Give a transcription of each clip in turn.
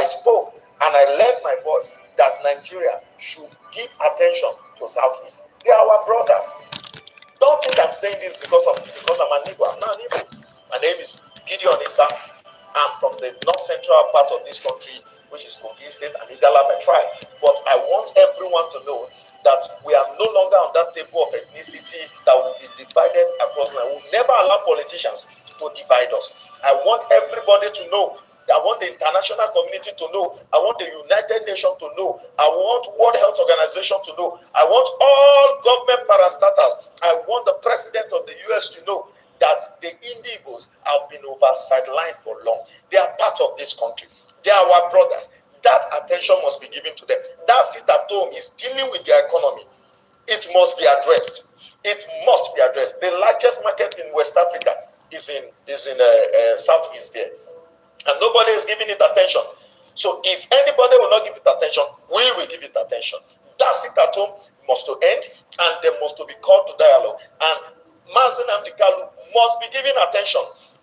spoke and I lent my voice that Nigeria should give attention to Southeast. They are our brothers. Don't think I'm saying this because I'm an Igbo. I'm not an Igbo. My name is Gideon Issa. I'm from the north central part of this country, which is Kogi State and Igala by tribe. But I want everyone to know that we are no longer on that table of ethnicity that will be divided across. I will never allow politicians to divide us. I want everybody to know. I want the international community to know. I want the United Nations to know. I want World Health Organization to know. I want all government parastatals. I want the president of the US to know that the Indigbos have been sidelined for long. They are part of this country. They are our brothers. That attention must be given to them. That sit at home is dealing with their economy. It must be addressed. It must be addressed. The largest market in West Africa is in Southeast there. And nobody is giving it attention. So if anybody will not give it attention, we will give it attention. That sit at home must to end, and there must to be called to dialogue. And Mazen Amdikalu must be given attention,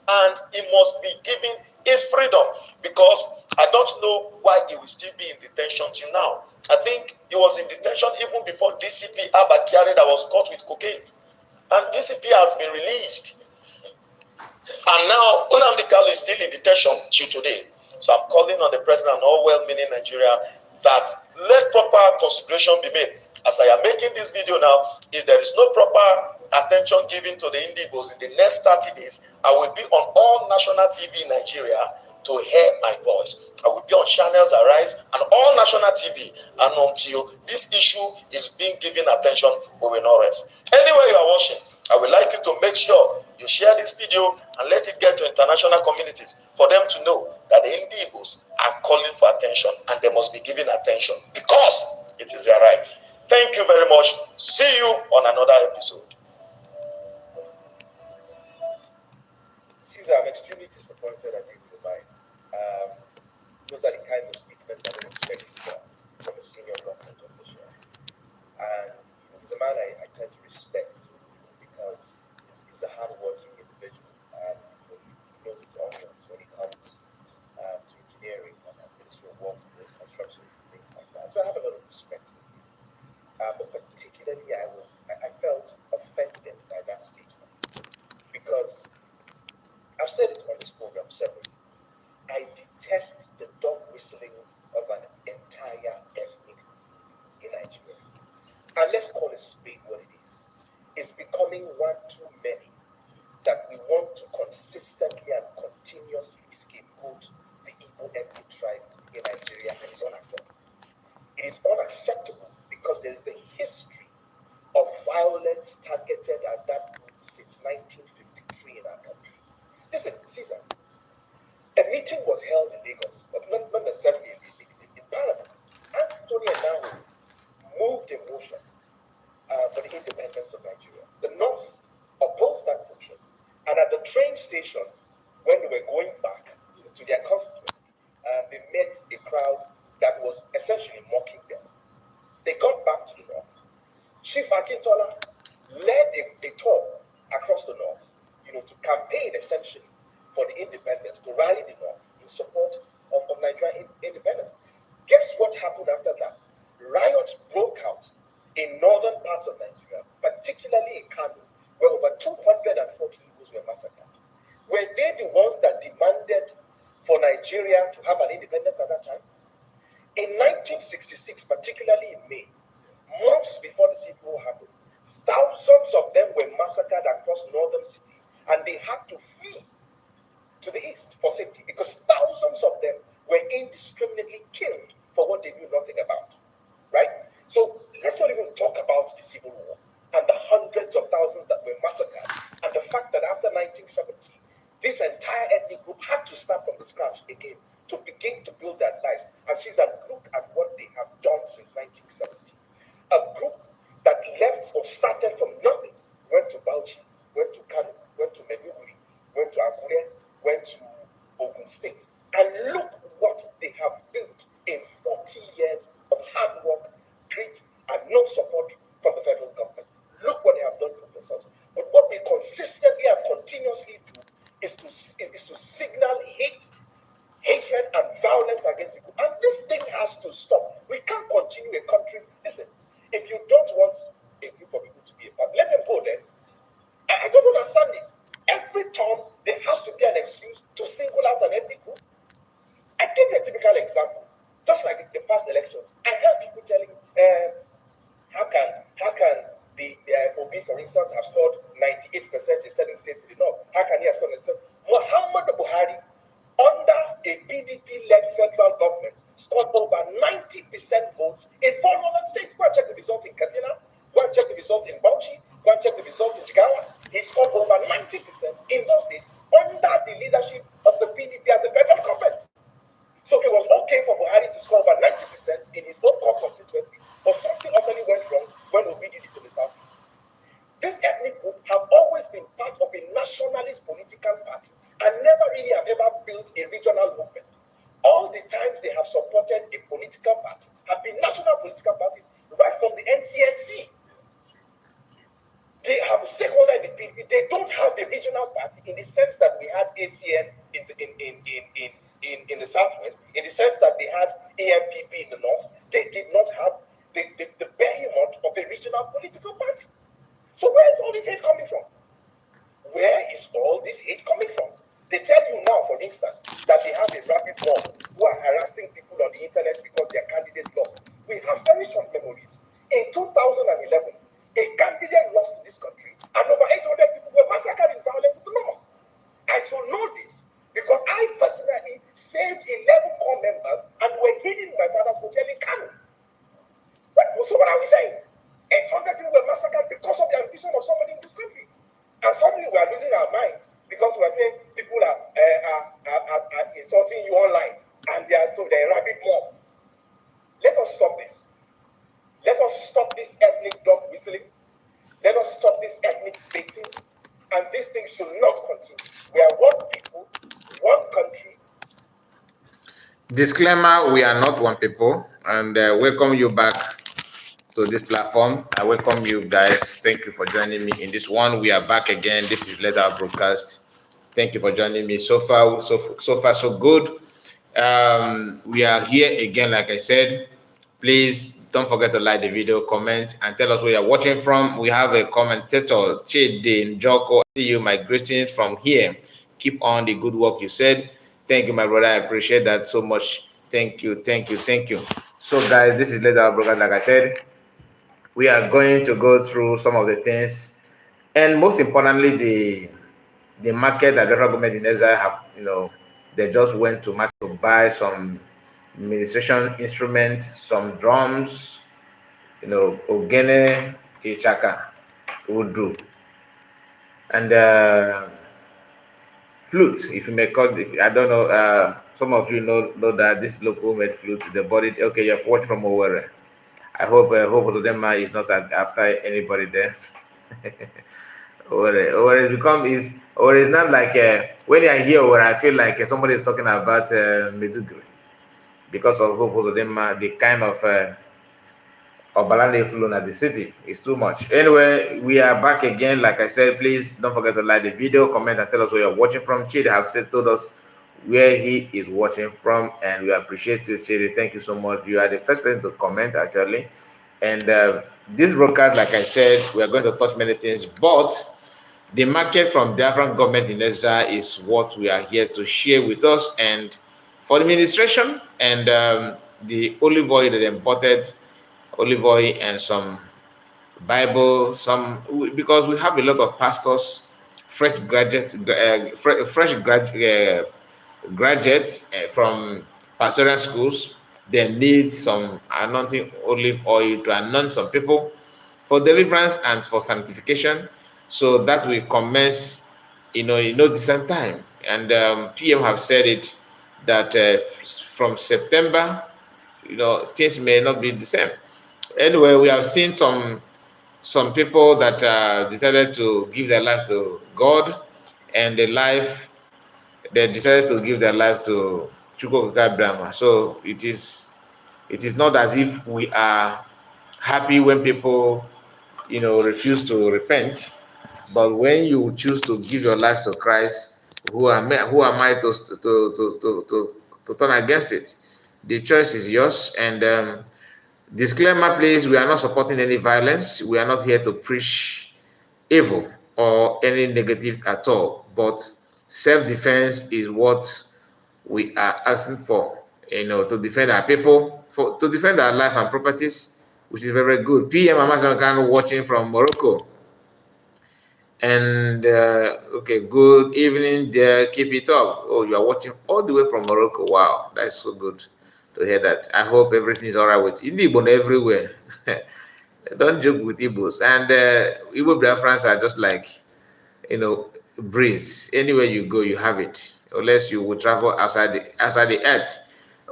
and he must be given his freedom, because I don't know why he will still be in detention till now. I think he was in detention even before DCP Abba Kyari that was caught with cocaine. And DCP has been released. And now, Nnamdi Kanu is still in detention till today. So I'm calling on the president and all well-meaning Nigeria that let proper consideration be made. As I am making this video now, if there is no proper attention given to the Indigbos in the next 30 days, I will be on all national TV in Nigeria to hear my voice. I will be on channels Arise and all national TV. And until this issue is being given attention, we will not rest. Anywhere you are watching, I would like you to make sure you share this video and let it get to international communities for them to know that the Indigbos are calling for attention and they must be given attention because it is their right. Thank you very much. See you on another episode. Caesar, I'm extremely disappointed at you, Dubai. Those are the kinds of statements I would expect from a senior government official. And he's a man I tend to respect because he's a hard-working individual and he knows his onions when it comes to engineering and Ministry of Works and construction and things like that. So I have a lot of respect for him. But particularly, I felt offended by that statement because I've said it on this program several times. I detest the dog whistling of an entire ethnic group in Nigeria. And let's call a spade what it is. It's becoming one too many that we want to consistently and continuously scapegoat the Igbo ethnic tribe in Nigeria, and it's unacceptable. It is unacceptable because there is a history of violence targeted at that group since 1953 in our country. Listen, Caesar, a meeting was held in Lagos, but not necessarily in Parliament. Anthony Anahu moved a motion for the independence of Nigeria. The North opposed that motion, and at the train station, when they were going back to their constituency, they met a crowd that was essentially mocking them. They got back to the North. Chief Akintola led a tour across the North, to campaign essentially for the independence, to rally the North in support of Nigerian independence. Guess what happened after that? Riots broke out in northern parts of Nigeria, particularly in Kano, where over 240 Igbos were massacred. Were they the ones that demanded for Nigeria to have an independence at that time? In 1966, particularly in May, months before the Civil War happened, thousands of them were massacred across northern cities, and they had to flee to the east for safety because thousands of them were indiscriminately killed for what they knew nothing about, right? So let's not even talk about the Civil War and the hundreds of thousands that were massacred, and the fact that after 1970, this entire ethnic group had to start from the scratch again to begin to build their lives. And look at what they have done since 1970. A group that left or started from nothing, went to Bauchi, went to Kano, went to Maiduguri, went to Akure, went to Ogun State. And look what they have built in 40 years of hard work, grit, and no support from the federal government. Look what they have done for themselves. But what we consistently and continuously do is to signal hatred and violence against people. an ethnic group. I give you a typical example. Just like the past elections, I heard people telling, how can the Obi, for instance, have scored 98% in certain states to the north? How can he have scored 97%? Muhammad Buhari, under a PDP-led federal government, scored over 90% votes in 4 northern states. Go and check the results in Katsina. Go and check the results in Bauchi. Go and check the results in Jigawa. He scored over 90% in those states under the leadership of the PDP as a federal government. So it was okay for Buhari to score over 90% in his own core constituency, but something utterly went wrong when Obi did it in the southeast. This ethnic group have always been part of a nationalist political party and never really have ever built a regional movement. All the times they have supported a political party have been national political parties right from the NCNC. They have a stakeholder in the PDP. They don't have a regional party in the sense that we had ACN in the southwest, in the sense that they had AMPP in the north. They did not have the behemoth of a regional political party. So where is all this hate coming from? Where is all this hate coming from? They tell you now, for instance, that they have a rabid mob who are harassing people on the internet because their candidate lost. We have very short memories. In 2011, a candidate lost in this country, and over 800 people were massacred in violence in the north. I should know this because I personally saved 11 core members and were hidden in my father's hotel in Kano. So what are we saying? 800 people were massacred because of the ambition of somebody in this country. And suddenly we are losing our minds because we are saying people are insulting you online and they're a rabid mob. Let us stop this. Let us stop this ethnic dog whistling. Let us stop this ethnic baiting. And this thing should not continue. We are one people, one country. Disclaimer, we are not one people. And welcome you back to this platform. I welcome you guys. Thank you for joining me in this one. We are back again. This is Leather Broadcast. Thank you for joining me. So far, so good. We are here again, like I said. Please don't forget to like the video, comment, and tell us where you're watching from. We have a commentator, Chidi Njoko. See you, my greetings from here. Keep on the good work you said. Thank you, my brother. I appreciate that so much. Thank you. So, guys, this is Leather Broadcast, like I said. We are going to go through some of the things, and most importantly, the market that the federal government in Exile have, they just went to market to buy some administration instruments, some drums, ogene, ichaka, udu, and flute, if you may call it. I don't know. Some of you know that this local made flute, they bought it. Okay, you have watched from Owerri. I hope Otodema is not after anybody there. Owerri is not like when I hear Owerri, I feel like somebody is talking about Medugri because of Hope Otodema. The kind of Obalande flown at the city is too much. Anyway, we are back again. Like I said, please don't forget to like the video, comment, and tell us where you're watching from. Chidi have told us where he is watching from, and we appreciate you, Chidi. Thank you so much. You are the first person to comment, actually. And this broadcast, like I said, we are going to touch many things, but the market from Biafran government in Exile is what we are here to share with us. And for the administration and the olive oil that they imported, olive oil and some Bible, because we have a lot of pastors, fresh graduates from pastoral schools. They need some anointing olive oil to anoint some people for deliverance and for sanctification, so that will commence, the same time. And PM have said it that from September, things may not be the same. Anyway, we have seen some people that decided to give their life to God, and they decided to give their life to Chukwuka Brahma. So it is not as if we are happy when people refuse to repent, but when you choose to give your life to Christ, who am I to turn against it? The choice is yours. And disclaimer, please, we are not supporting any violence. We are not here to preach evil or any negative at all, but self-defense is what we are asking for, to defend our people, to defend our life and properties, which is very, very good. PM Amazon Khan watching from Morocco. And okay, good evening there. Keep it up. Oh, you are watching all the way from Morocco. Wow, that's so good to hear that. I hope everything is all right with you. Igbo everywhere. Don't joke with Igbos. And Igbo Biafrans are just like, breeze. Anywhere you go, you have it. Unless you will travel outside the earth.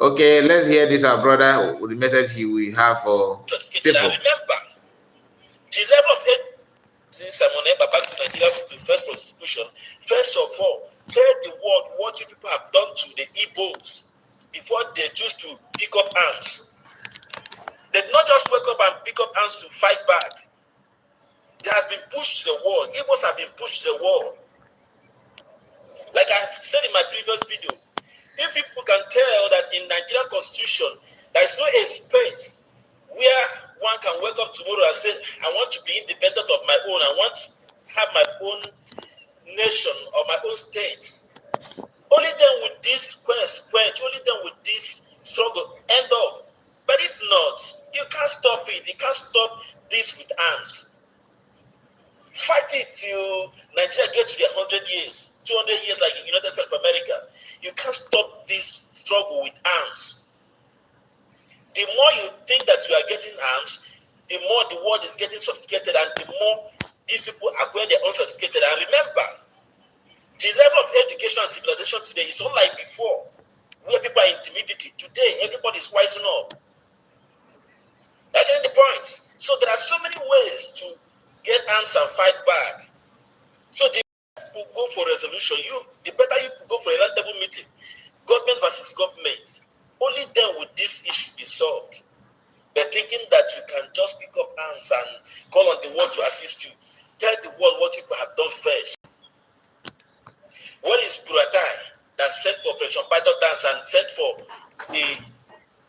Okay, let's hear this, our brother, with the message he will have for people. Remember, the level of Simon Ekpa back to Nigeria to first prosecution. First of all, tell the world what you people have done to the Igbos before they choose to pick up arms. They did not just wake up and pick up arms to fight back. They have been pushed to the wall. Igbos have been pushed to the wall. Like I said in my previous video, if people can tell that in Nigerian constitution, there is no a space where one can wake up tomorrow and say, I want to be independent of my own. I want to have my own nation or my own state. Only then would this quench, only then would this struggle end up. But if not, you can't stop it. You can't stop this with arms. Fight it till Nigeria gets to their 100 years, 200 years like the United States of America. You can't stop this struggle with arms. The more you think that you are getting arms, the more the world is getting sophisticated and the more these people are when they're unsophisticated. And remember, the level of education and civilization today is unlike before, where people are intimidated. Today, everybody is wising up. That's the point. So there are so many ways to get arms and fight back. So the people go for resolution. The better you go for a roundtable meeting, government versus government. Only then would this issue be solved. But thinking that you can just pick up arms and call on the world to assist you, tell the world what people have done first. What is Buratai that sent for Operation Python Dance and sent for the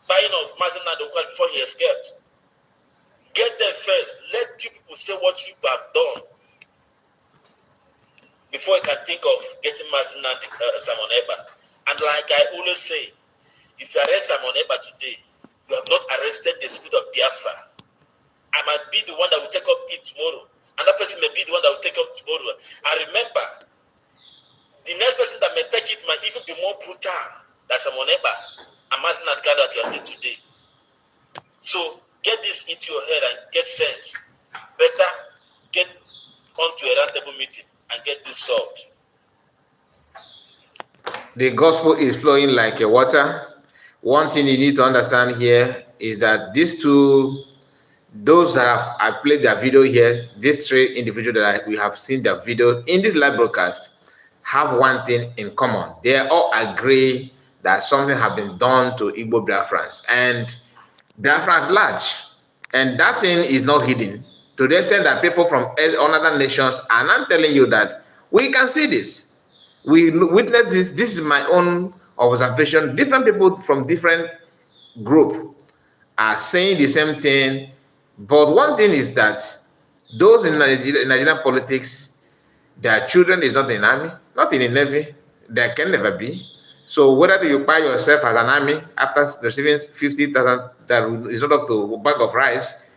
buying of Mazina before he escaped? Get them first. Let you people say what you have done before you can think of getting Mazina Simon Ekpa. And like I always say, if you arrest Simon Ekpa today, you have not arrested the spirit of Biafra. I might be the one that will take up it tomorrow. Another person may be the one that will take up tomorrow. And remember, the next person that may take it might even be more brutal than Simon Ekpa. Imagine that guy that you are seeing today. So get this into your head and get sense. Better get onto a roundtable meeting and get this solved. The gospel is flowing like a water. One thing you need to understand here is that these two, those that I played their video here, these three individuals that we have seen their video in this live broadcast, have one thing in common. They all agree that something has been done to Igbo Biafrans and Biafra at large. And that thing is not hidden. To the extent that people from other nations are not telling you that we can see this. We witness this. This is my own observation. Different people from different group are saying the same thing. But one thing is that those in Nigerian politics, their children is not in the army, not in the navy. There can never be. So whether you buy yourself as an army after receiving 50,000, that is not up to a bag of rice,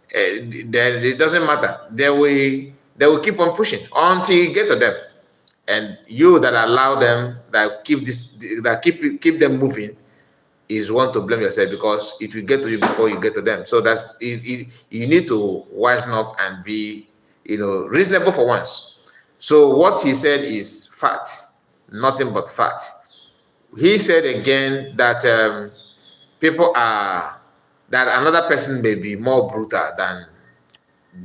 it doesn't matter. They will keep on pushing until you get to them. And you that allow them, that keep them moving, is one to blame yourself, because it will get to you before you get to them. So that's you need to wisen up and be reasonable for once. So what he said is fact, nothing but fact. He said again that that another person may be more brutal than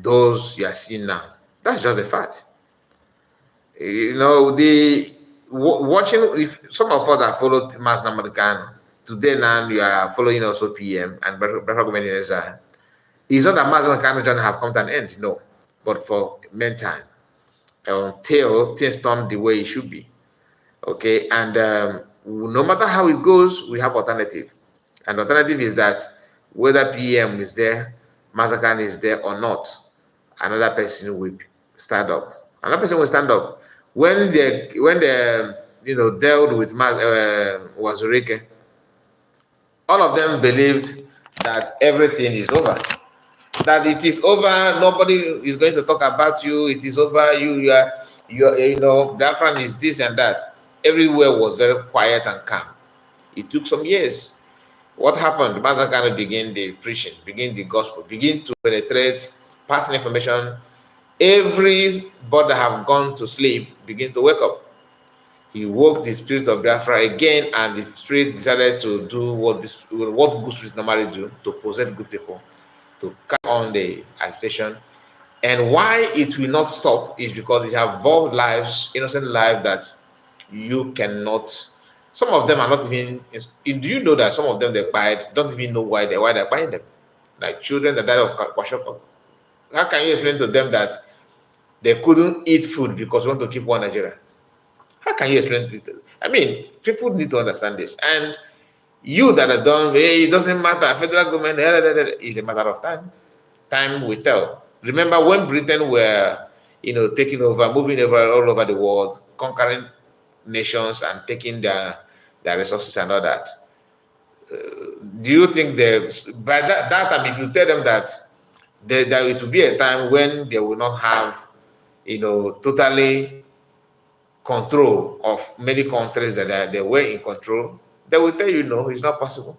those you are seeing now. That's just a fact. Watching, if some of us that followed Mass American today, now you are following also PM and Biafra government in Exile. It's not that Mass American don't have come to an end, no, but for meantime, until things turn the way it should be. Okay, and no matter how it goes, we have alternative. And alternative is that whether PM is there, Massacre is there or not, another person will stand up. Another person will stand up. When the dealt with Wazurike, all of them believed that everything is over. That it is over, nobody is going to talk about you, it is over, Biafran is this and that. Everywhere was very quiet and calm. It took some years. What happened? Mazakano began the preaching, begin the gospel, begin to penetrate, pass information. Everybody that have gone to sleep begin to wake up. He woke the spirit of Biafra again, and the spirit decided to do what good spirits normally do, to possess good people, to carry on the agitation. And why it will not stop is because it have involved lives, innocent lives that you cannot. Some of them are not even. Do you know that some of them they died don't even know why they're buying them? Like children that died of kwashiorkor. How can you explain to them that they couldn't eat food because we want to keep one Nigeria? How can you explain it? I mean, people need to understand this. And you that are done, hey, it doesn't matter. Federal government, it's a matter of time. Time will tell. Remember when Britain were, taking over, moving over all over the world, conquering nations and taking their resources and all that. Do you think by that time, if you tell them that it will be a time when they will not have, totally control of many countries that they were in control, they will tell you no, it's not possible.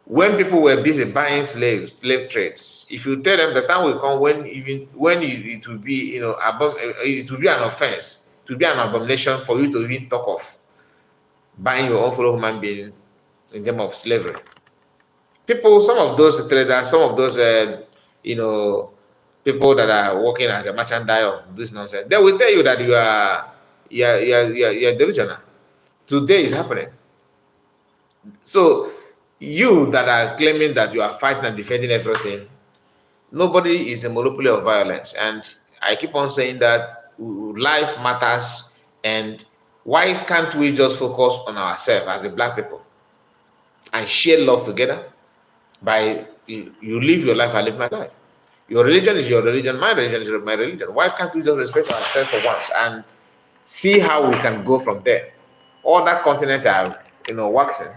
When people were busy buying slave trades, if you tell them the time will come when it will be, it will be an offense, it will be an abomination for you to even talk of buying your own fellow human being in terms of slavery. People, some of those traders, some of those, people that are working as a merchandise of this nonsense, they will tell you that you're delusional. Today is happening. So you that are claiming that you are fighting and defending everything, nobody is a monopoly of violence. And I keep on saying that life matters. And why can't we just focus on ourselves as the Black people and share love together? By you live your life, I live my life. Your religion is your religion, my religion is my religion. Why can't we just respect ourselves for once and see how we can go from there? All that continent are, waxing.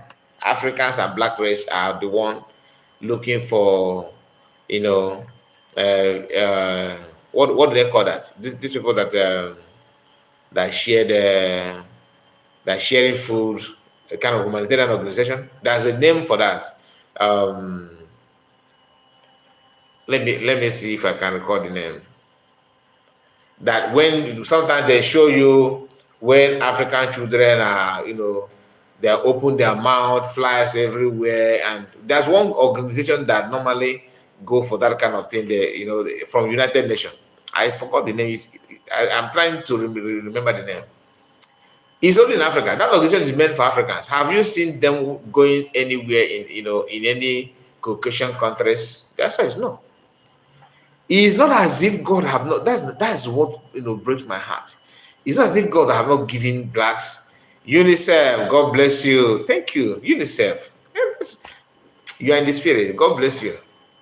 Africans and Black race are the one looking for, what do they call that? These people that share that sharing food, a kind of humanitarian organization. There's a name for that. Let me see if I can recall the name. That when sometimes they show you when African children are, they open their mouth, flies everywhere, and there's one organization that normally go for that kind of thing. From United Nations. I forgot the name. I'm trying to remember the name. It's only in Africa. That organization is meant for Africans. Have you seen them going anywhere in any Caucasian countries? The answer is no. It's not as if God have not. That's what breaks my heart. It's not as if God have not given Blacks. UNICEF, God bless you. Thank you, UNICEF. You are in the spirit. God bless you.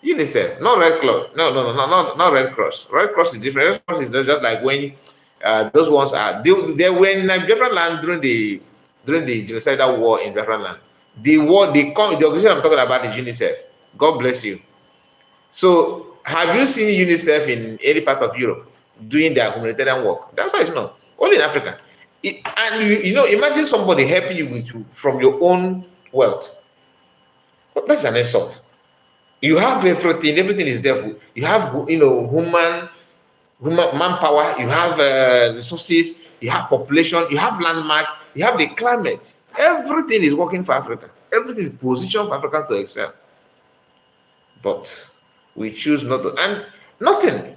UNICEF, not Red Cross. No, not Red Cross. Red Cross is different. Red Cross is just like when those ones are. They were in Biafra land during the genocidal war in Biafra land. The organization I'm talking about is UNICEF. God bless you. So, have you seen UNICEF in any part of Europe doing their humanitarian work? That's why it's not. Only in Africa. Imagine somebody helping you from your own wealth. But that's an insult. You have everything. Everything is there. You have, human manpower. You have resources. You have population. You have landmark. You have the climate. Everything is working for Africa. Everything is positioned for Africa to excel. But we choose not to. And nothing.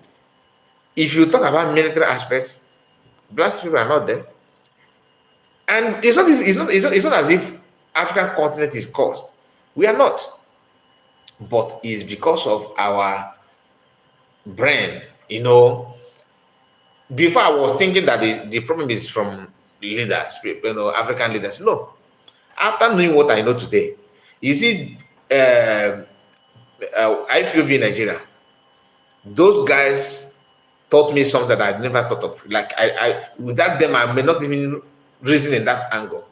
If you talk about military aspects, Black people are not there. And it's not as if African continent is cursed. We are not. But it's because of our brain. Before I was thinking that the problem is from leaders, African leaders. No. After knowing what I know today, you see, IPOB in Nigeria, those guys taught me something that I'd never thought of. Like without them, I may not even reason in that angle,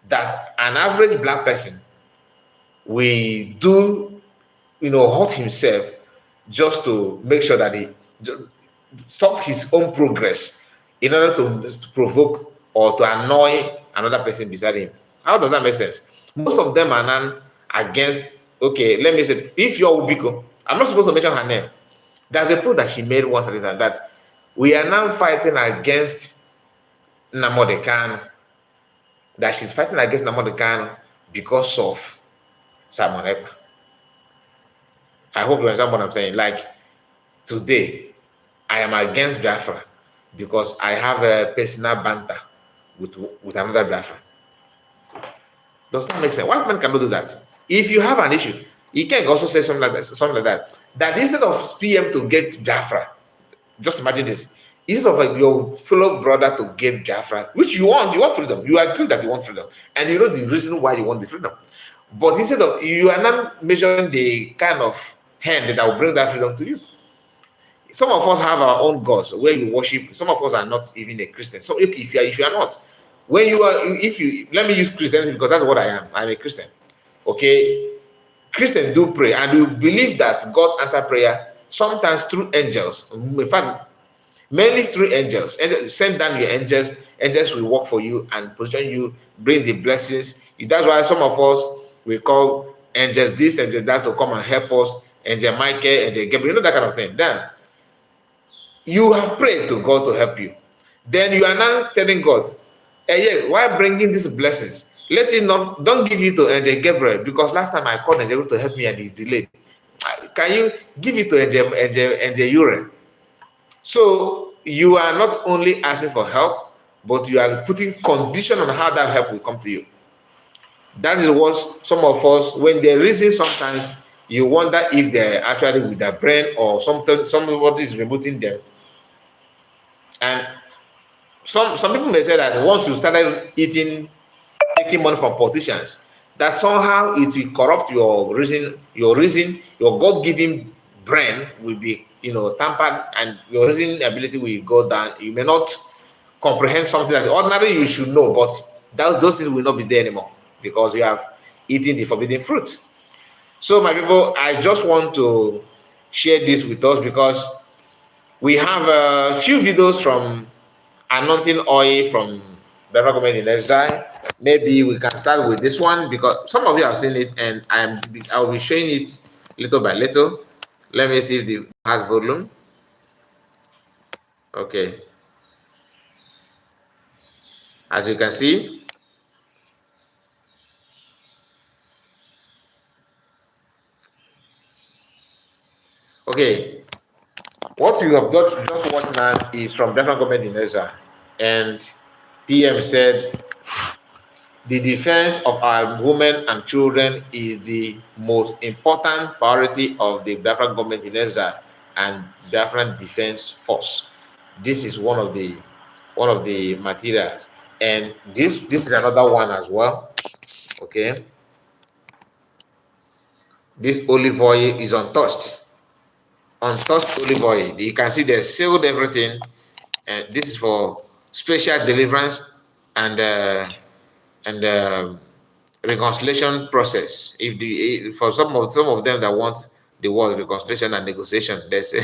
that an average black person will do, hurt himself just to make sure that he stop his own progress in order to provoke or to annoy another person beside him. How does that make sense? Most of them are not against, okay, let me say, if you're Ubiko, I'm not supposed to mention her name. There's a post that she made once that we are now fighting against Nnamdi Kanu, that she's fighting against Nnamdi Kanu because of Simon Ekpa. I hope you understand what I'm saying. Like, today, I am against Biafra because I have a personal banter with another Biafra. Does that make sense? White man cannot do that. If you have an issue, you can also say something like that. That instead of PM to get Biafra, just imagine this. Instead of your fellow brother to get Biafra, which you want freedom. You agree that you want freedom. And you know the reason why you want the freedom. But instead of, you are not measuring the kind of hand that will bring that freedom to you. Some of us have our own gods where you worship. Some of us are not even a Christian. So if you are not, when you are, if you, let me use Christianity because that's what I am. I'm a Christian. Okay, Christians do pray and you believe that God answers prayer sometimes through angels. In fact, mainly through angels. Send down your angels. Angels will work for you and position you, bring the blessings. That's why some of us we call angels this, angels that to come and help us. Angel Michael, Angel Gabriel, that kind of thing. Then you have prayed to God to help you. Then you are now telling God, yeah, why bringing these blessings? Let it not, don't give it to Angel Gabriel because last time I called Angel to help me and he delayed. Can you give it to Angel Ure? So you are not only asking for help, but you are putting condition on how that help will come to you. That is what some of us, when they reason, sometimes you wonder if they're actually with their brain or something, somebody is removing them. And some people may say that once you started taking money from politicians, that somehow it will corrupt your reason, your God-given brain will be, tampered, and your reasoning ability will go down. You may not comprehend something that ordinarily you should know, but those things will not be there anymore because you have eaten the forbidden fruit. So, my people, I just want to share this with us because we have a few videos from anointing oil from Biafra government in exile. Maybe we can start with this one because some of you have seen it, and I'll be showing it little by little. Let me see if it has volume. Okay, as you can see. Okay, what you have just watched now is from Biafra government in exile, and PM said the defense of our women and children is the most important priority of the Biafran government in exile and Biafran Defense Force. This is one of the materials, and this is another one as well. Okay, this olive oil is untouched olive oil. You can see they sealed everything, and this is for special deliverance and reconciliation process. For some of them that want the word reconciliation and negotiation, they say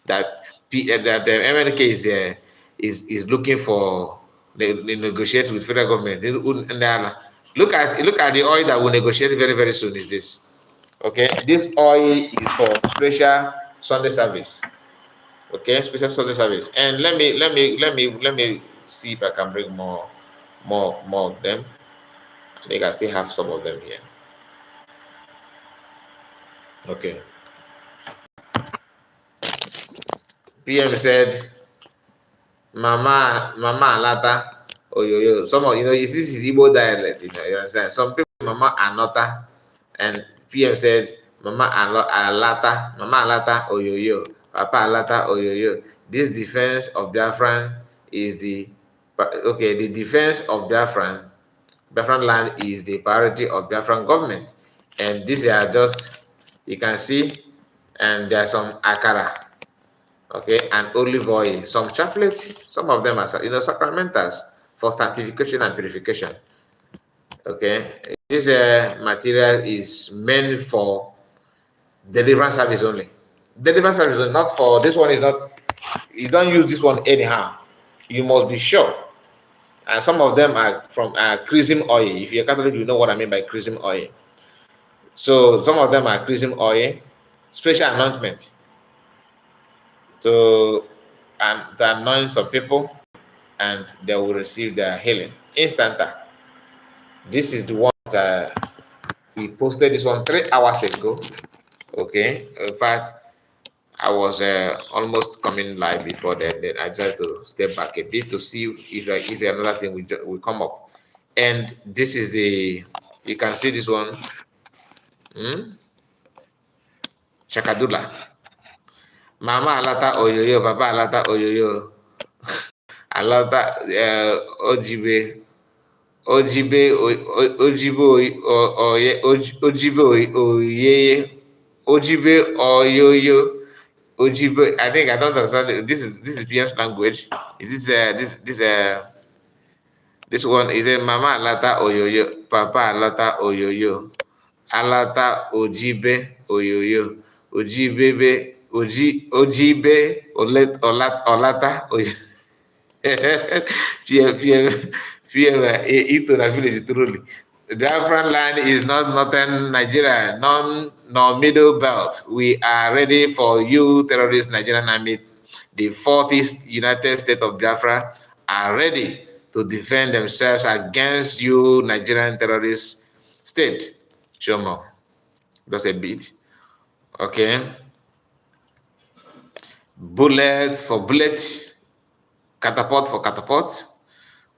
that the MNK is looking for the negotiate with federal government. Look at the oil that will negotiate very very soon. Is this okay? This oil is for special Sunday service. Okay, special Sunday service. And let me see if I can bring more of them. I think I still have some of them here. Okay. PM said, Mama Alata. Oh, yo. Some of, this is Igbo dialect, you understand? Some people, Mama Anota. And PM said, Alata. Mama Alata, oh, yo. Papa Alata, oh, yo. This defense of Biafran is the defense of Biafran land is the priority of Biafran government. And these are just, you can see, and there are some akara, okay, and olive oil, some chocolates, some of them are, sacramentals for sanctification and purification. Okay, this material is meant for deliverance service only. Deliverance service only, not for this one. Is not. You don't use this one anyhow. You must be sure. And some of them are from chrism oil. If you're Catholic, you know what I mean by chrism oil. So some of them are chrism oil, special anointment to to anoint some people, and they will receive their healing instanta. This is the one that he posted this one 3 hours ago. Okay, in fact, I was almost coming live before then. Then I decided to step back a bit to see if another thing will come up. And this is the, you can see this one, Shakadula. Mama alata oyoyo, Papa alata oyoyo, alata ojibe, ojibe oyeye, ojibe oyoyo. Ojibe, I think I don't understand. This is PM's language. Is this one is a Mama alata oyoyo, Papa alata oyoyo, alata ojibe oyoyo, ojibe olata oyoyo. PM ito na village truly. The Biafran land is not northern Nigeria, nor middle belt. We are ready for you, terrorist Nigerian army. The 40th United States of Biafra are ready to defend themselves against you, Nigerian terrorist state. Show more. Just a bit. Okay. Bullets for bullets, catapult for catapult,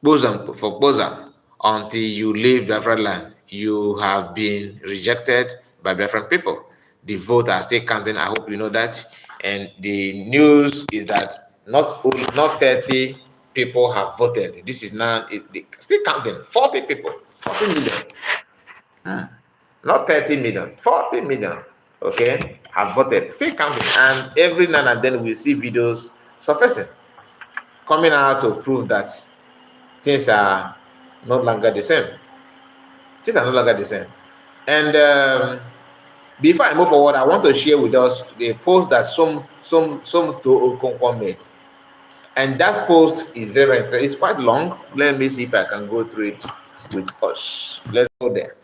bosom for bosom. Until you leave Biafran land, you have been rejected by Biafran people. The vote are still counting. I hope you know that. And the news is that not 30 people have voted. This is now still counting. 40 people, 40 million. Not 30 million, 40 million. Okay, have voted. Still counting. And every now and then we see videos surfacing, coming out to prove that things are no longer the same. Things are no longer the same. And before I move forward, I want to share with us the post that some to Okonkwo made. And that post is very interesting. It's quite long. Let me see if I can go through it with us. Let's go there.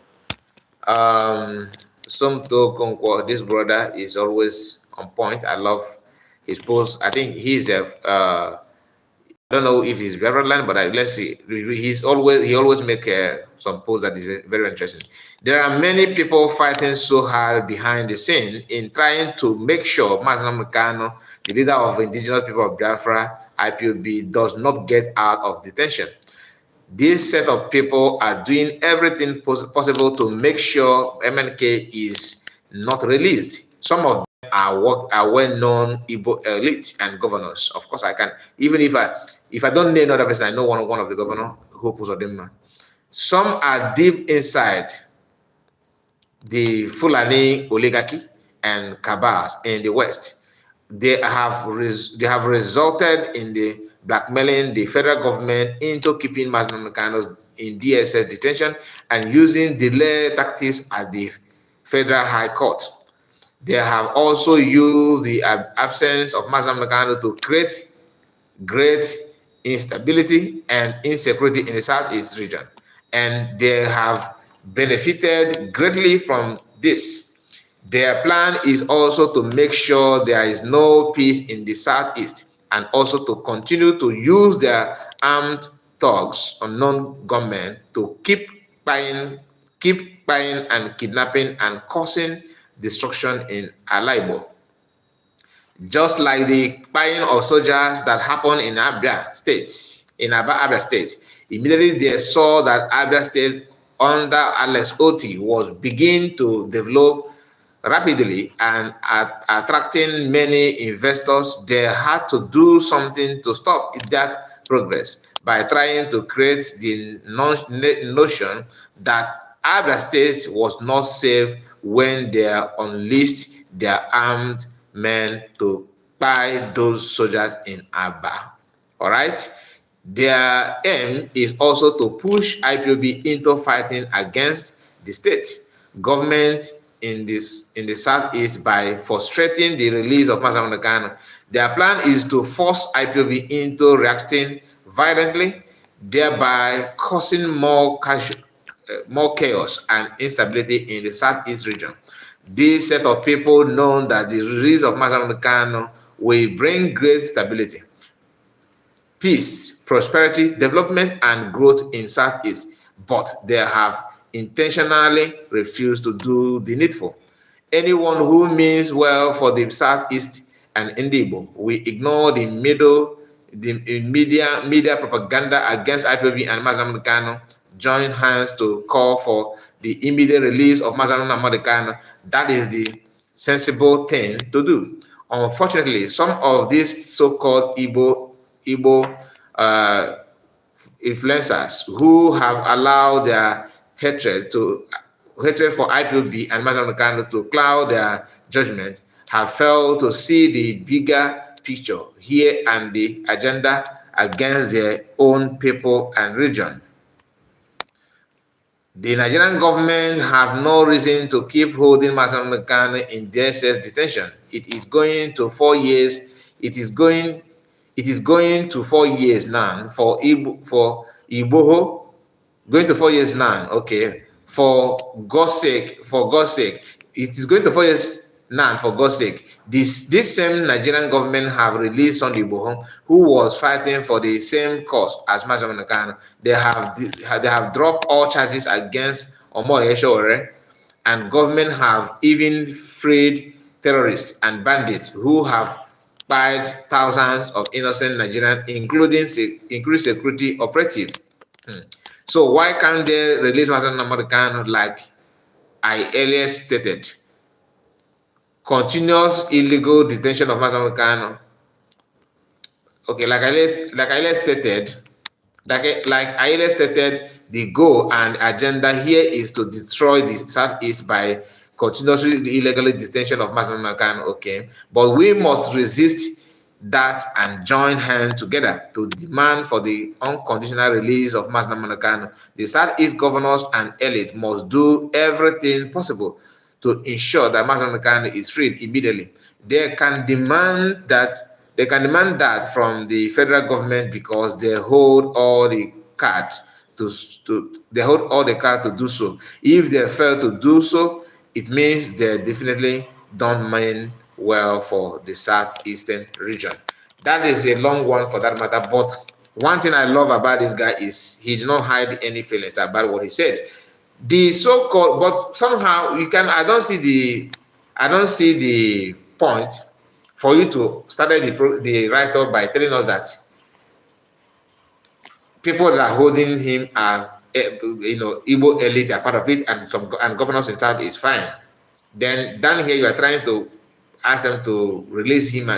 Some to Okonkwo, this brother is always on point. I love his post. I think he's a I don't know if he's very land, but let's see. He always make some posts that is very interesting. There are many people fighting so hard behind the scene in trying to make sure Mazina Mukano, the leader of indigenous people of Biafra, IPOB, does not get out of detention. This set of people are doing everything possible to make sure MNK is not released. Some of are well-known Igbo elite and governors. Of course, I can, even if I don't name another person, I know one of the governor, Hope Uzodinma. Some are deep inside the Fulani oligarchy and cabals in the West. They have resulted in the blackmailing the federal government into keeping Mazinamukanos in DSS detention and using delay tactics at the Federal High Court. They have also used the absence of Mazda Mekano to create great instability and insecurity in the Southeast region. And they have benefited greatly from this. Their plan is also to make sure there is no peace in the Southeast and also to continue to use their armed thugs or non-government to keep buying and kidnapping and causing destruction in Alaibo. Just like the buying of soldiers that happened in Abia State, immediately they saw that Abia State under Alex Oti was beginning to develop rapidly and attracting many investors. They had to do something to stop that progress by trying to create the notion that Abia State was not safe when they unleashed their armed men to buy those soldiers in Aba. All right? Their aim is also to push IPOB into fighting against the state government in the southeast by frustrating the release of Mazi Nnamdi Kanu. Their plan is to force IPOB into reacting violently, thereby causing more chaos and instability in the southeast region. This set of people know that the release of Mazi Nnamdi Kanu will bring great stability, peace, prosperity, development, and growth in Southeast, but they have intentionally refused to do the needful. Anyone who means well for the Southeast and Indibo will ignore the media propaganda against IPOB and Mazi Nnamdi Kanu, join hands to call for the immediate release of Mazi Nnamdi Kanu. That is the sensible thing to do. Unfortunately, some of these so-called Igbo influencers who have allowed their hatred for IPOB and Mazi Nnamdi Kanu to cloud their judgment have failed to see the bigger picture here and the agenda against their own people and region. The Nigerian government have no reason to keep holding Mazi Nnamdi Kanu in DSS detention. It is going to 4 years. It is going to 4 years now for Igboho. Going to 4 years now. Okay. For God's sake, it is going to 4 years now. For God's sake, this same Nigerian government have released Sunday Igboho, who was fighting for the same cause as Mazi Nnamdi Kanu. They have dropped all charges against Omoyele Sowore, and government have even freed terrorists and bandits who have killed thousands of innocent Nigerians, including security operatives. So why can't they release Mazi Nnamdi Kanu like I earlier stated? Continuous illegal detention of Mazi Nnamdi Kanu. Okay, like I earlier stated, the goal and agenda here is to destroy the Southeast by continuously illegally detention of Mazi Nnamdi Kanu. Okay, but we must resist that and join hands together to demand for the unconditional release of Mazi Nnamdi Kanu. The Southeast governors and elite must do everything possible to ensure that Mazi Nnamdi Kanu is freed immediately. They can demand that from the federal government because they hold all the cards to do so. If they fail to do so, it means they definitely don't mean well for the southeastern region. That is a long one for that matter. But one thing I love about this guy is he did not hide any feelings about what he said. The so-called, but somehow I don't see the point for you to start the write-up by telling us that people that are holding him are, Igbo elite are part of it, and governors in South is fine. Then down here you are trying to ask them to release him.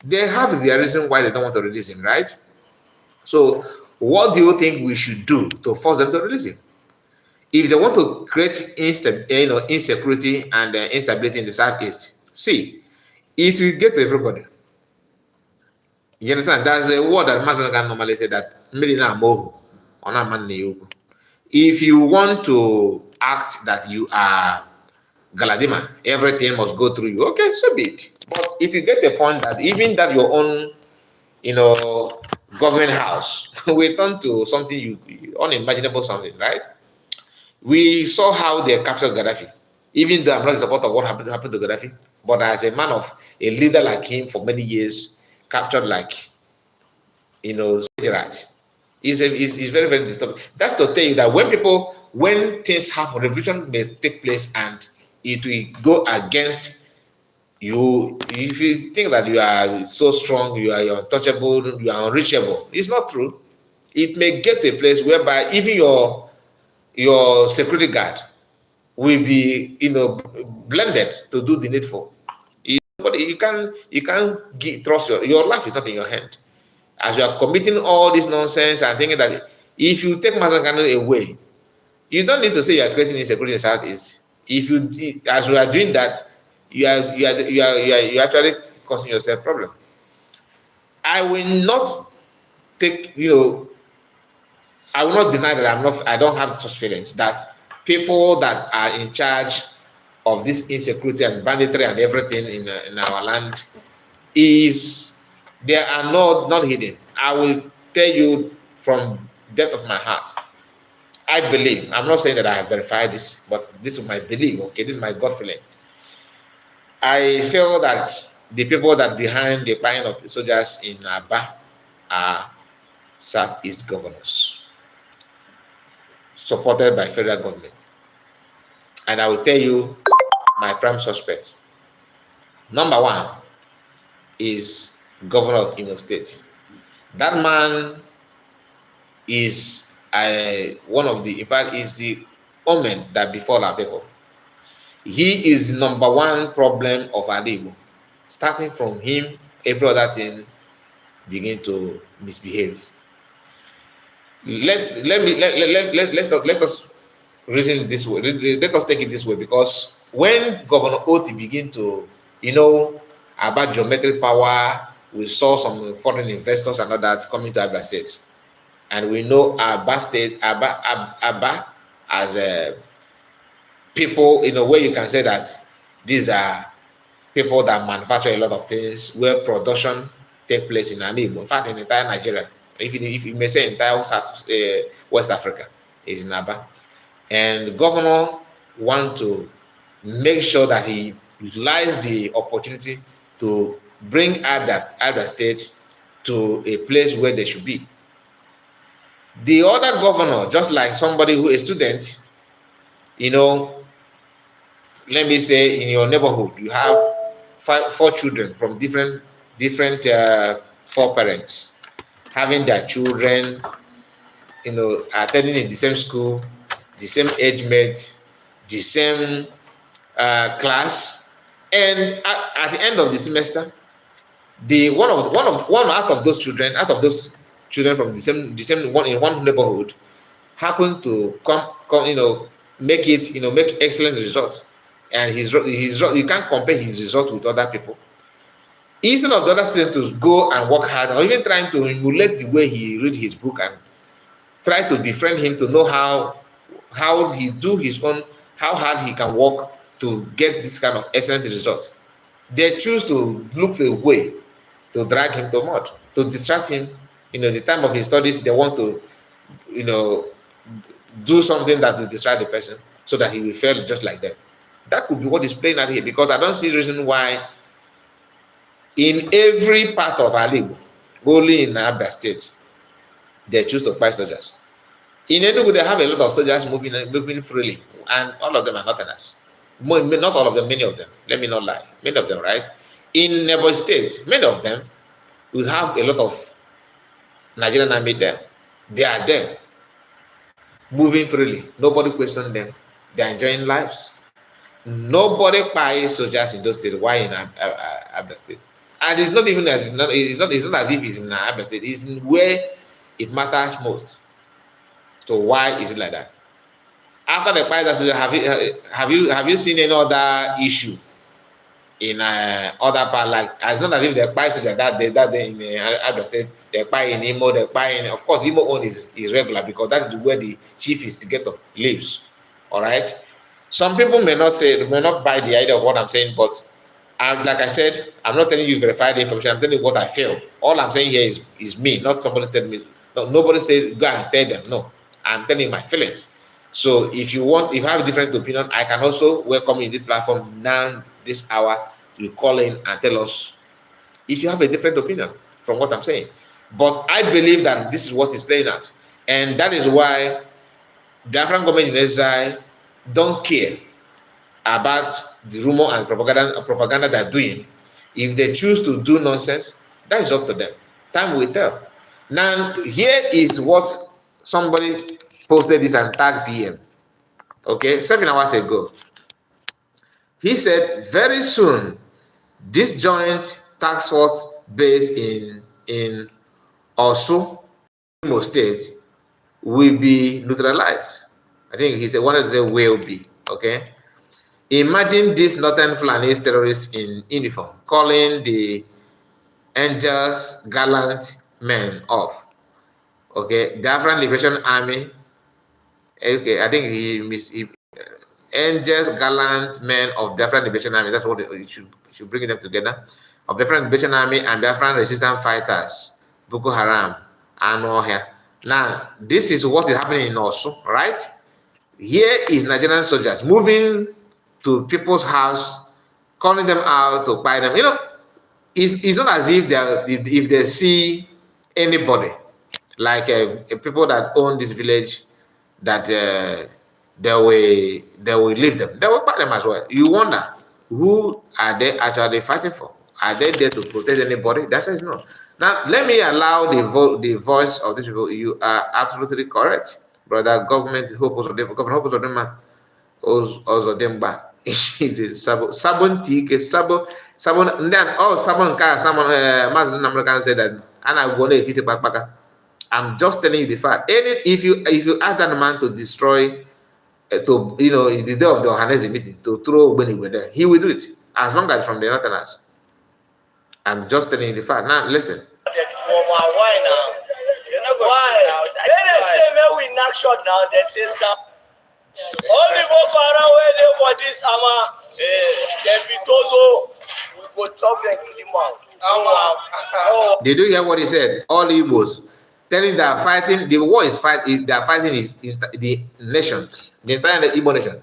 They have their reason why they don't want to release him, right? So what do you think we should do to force them to release him? If they want to create insecurity and instability in the Southeast, see, it will get to everybody. You understand? There's a word that Mazi Nnamdi normally say that if you want to act that you are Galadima, everything must go through you. Okay, so be it. But if you get the point that even that your own, government house will turn to something unimaginable something, right? We saw how they captured Gaddafi. Even though I'm not a supporter of what happened to Gaddafi, but as a man of a leader like him for many years, captured like, rats. It's very, very disturbing. That's to tell you that when things happen, revolution may take place and it will go against you. If you think that you are so strong, you're untouchable, you are unreachable, it's not true. It may get to a place whereby even your security guard will be, blended to do the needful. But you can't trust your life is not in your hand. As you are committing all this nonsense and thinking that if you take Mazi Nnamdi Kanu away, you don't need to say you are creating insecurity in the Southeast. As you are doing that, you actually causing yourself problem. I will not take, I will not deny that I don't have such feelings that people that are in charge of this insecurity and banditry and everything in our land is, they are not hidden. I will tell you from depth of my heart. I believe, I'm not saying that I have verified this, but this is my belief, okay? This is my gut feeling. I feel that the people that behind the buying of the soldiers in Aba are Southeast governors, supported by federal government. And I will tell you my prime suspect. Number one is governor of Imo State. That man is one of the, in fact, is the omen that befall our people. He is the number one problem of Adibo. Starting from him, every other thing begin to misbehave. Let us reason this way. Let us take it this way, because when Governor Oti begin to, about geometric power, we saw some foreign investors and all that coming to Abba State, and we know Abba as a people in a way you can say that these are people that manufacture a lot of things where production take place in Anibo. In fact, in entire Nigeria, if you may say entire South, West Africa is in Aba. And governor want to make sure that he utilize the opportunity to bring Abia State to a place where they should be. The other governor, just like somebody who is a student, let me say in your neighborhood, you have four children from different four parents having their children, attending in the same school, the same age mate, the same class, and at the end of the semester, one out of those children from the same one in one neighborhood happen to come make excellent results, and his you can't compare his result with other people. Instead of the other student to go and work hard, or even trying to emulate the way he read his book and try to befriend him to know how he do his own, how hard he can work to get this kind of excellent results, they choose to look for a way to drag him to mud, to distract him. The time of his studies, they want to, do something that will distract the person so that he will fail just like them. That could be what is playing out here, because I don't see reason why in every part of Alibu, only in Abia State, they choose to buy soldiers. In Enugu, they have a lot of soldiers moving freely, and all of them are Northerners. Not all of them, many of them. Let me not lie. Many of them, right? In neighbor states, many of them will have a lot of Nigerian army there. They are there, moving freely. Nobody questions them. They are enjoying lives. Nobody buys soldiers in those states. Why in Abia State? And it's not even as it's not as if it's in Abia State. It's in where it matters most. So why is it like that? After the buy that soldier, have you seen any other issue in other part? Like, it's not as if they buy soldier that day in Abia State, they buy in Imo, they buy in. Of course, Imo own is regular, because that's where the chief instigator lives. All right. Some people may not buy the idea of what I'm saying, but like I said, I'm not telling you verified information. I'm telling you what I feel. All I'm saying here is me, not somebody tell me. No, nobody say go and tell them. No, I'm telling you my feelings. So if you have a different opinion, I can also welcome you in this platform now, this hour. You call in and tell us if you have a different opinion from what I'm saying. But I believe that this is what is playing out, and that is why Biafran government in exile don't care about the rumor and propaganda they're doing. If they choose to do nonsense, that is up to them. Time will tell. Now, here is what somebody posted this and tagged PM. Okay, 7 hours ago. He said, very soon, this joint task force based in Osu, Imo State, will be neutralized. I think he said, wanted to say will be, okay? Imagine these Northern Flanese terrorists in uniform calling the angels gallant men off. Okay, Biafran Liberation Army. Okay, I think he angels, gallant men of Biafran Liberation Army. That's what you should bring them together. Of Biafran Liberation Army and Biafran resistance fighters, Boko Haram, and all here. Now, this is what is happening in Osu, right? Here is Nigerian soldiers moving to people's house, calling them out to buy them. You know, it's not as if if they see anybody like people that own this village that they will leave them. They will buy them as well. You wonder, who are they actually fighting for? Are they there to protect anybody? That says no. Now let me allow the voice of these people. You are absolutely correct, brother. Government Hope Governor Hope Ozodimba. Sabon tike, sabon, and then sabon ka, sabon Mazin American said that and I go if it's a I'm just telling you the fact. If you ask that man to destroy to the day of the Ohanes meeting to throw when he were there, he will do it as long as from the northerners. I'm just telling you the fact. Now listen. Why now? Why? Then they say when we knock shot now, they say some. Only Boko Haram where they for this they be tozo. We go chop them kill him out. Did you hear what he said? All Igbos telling they are fighting. The war is they are fighting is the nation, the entire Igbo nation.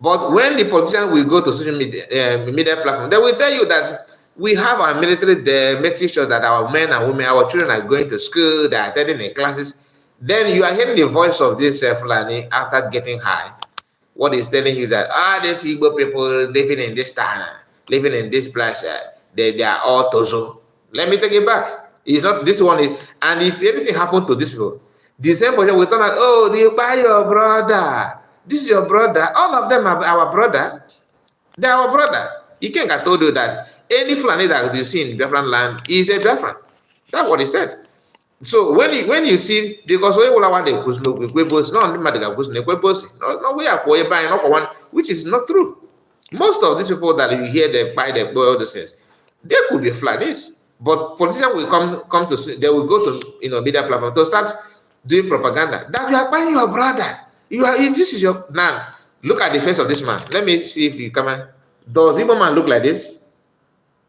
But when the politician will go to social media platform, they will tell you that we have our military there, making sure that our men and women, our children are going to school, they are attending the classes. Then you are hearing the voice of this Fulani after getting high. What is telling you that these Igbo people living in this town, living in this place, they are all tozo. Let me take it back. It's not this one. And if anything happened to these people, the same person will turn out, oh, do you buy your brother? This is your brother. All of them are our brother. They are our brother. Ikenga told you that any Fulani that you see in Biafran land is a Biafran. That's what he said. So when you see, because we will want the Kuzno, which is not true. Most of these people that you hear they buy the boy the sense, they could be Fulanis. But politicians will come to, they will go to media platform to start doing propaganda that you are buying your brother. This is your now. Look at the face of this man. Let me see if you come in. Does Igbo man look like this?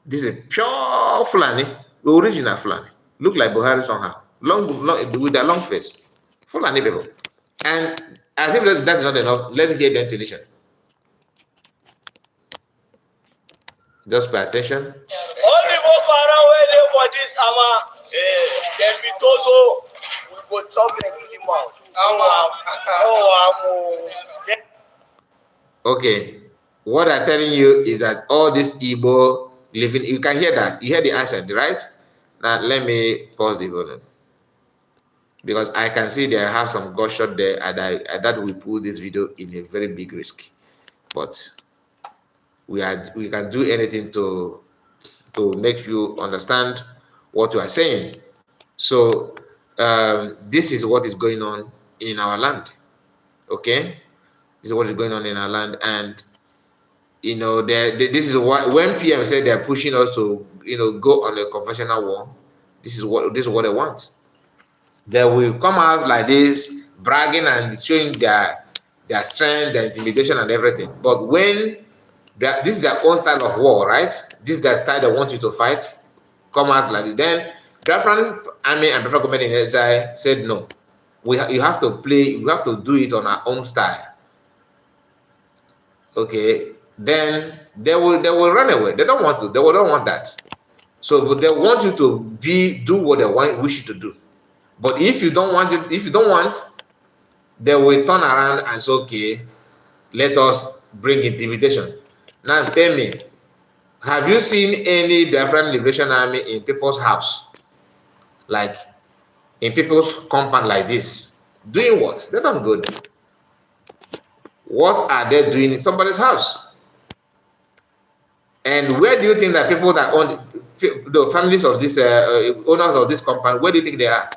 This is pure Fulani, original Fulani. Look like Buhari somehow. Long with a long face. Fulani people. And as if that's not enough, let's hear the intonation. Just pay attention. Only Boko Haram where they for this they be tozo. We go chop them kill him out. Okay. What I'm telling you is that all this Igbo living, you can hear that. You hear the accent, right? Now let me pause the volume. Because I can see they have some gunshot there, and that will put this video in a very big risk. But we can do anything to make you understand what you are saying. So this is what is going on in our land. Okay, this is what is going on in our land, and this is what when PM said they are pushing us to go on a conventional war. This is what they want. They will come out like this, bragging and showing their strength, their intimidation, and everything. But when this is their own style of war, right? This is their style they want you to fight. Come out like this. Then Biafran Army and Biafran government in Exile said no. You have to play. We have to do it on our own style. Okay. Then they will run away. They don't want to. They don't want that. So, but they want you to do what they wish you to do. But if you don't want they will turn around and say, okay, let us bring intimidation. Now tell me, have you seen any Biafran Liberation Army in people's house? Like in people's compound like this? Doing what? They don't go there. What are they doing in somebody's house? And where do you think that people that own the families of this owners of this compound, where do you think they are?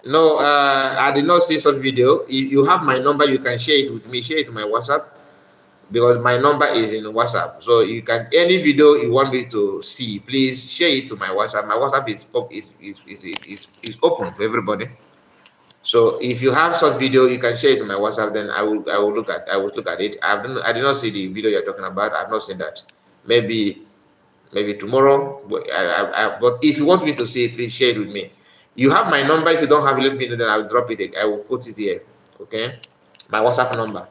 No, I did not see such video. You have my number. You can share it with me. Share it to my WhatsApp. because my number is in WhatsApp. So you can, any video you want me to see, please share it to my WhatsApp. My WhatsApp is open for everybody. So if you have such video, you can share it to my WhatsApp. Then I will look at it. I did not see the video you're talking about. I've not seen that. Maybe tomorrow. But if you want me to see it, please share it with me. You have my number. If you don't have it, let me know. Then I will drop it. I will put it here. Okay, my WhatsApp number.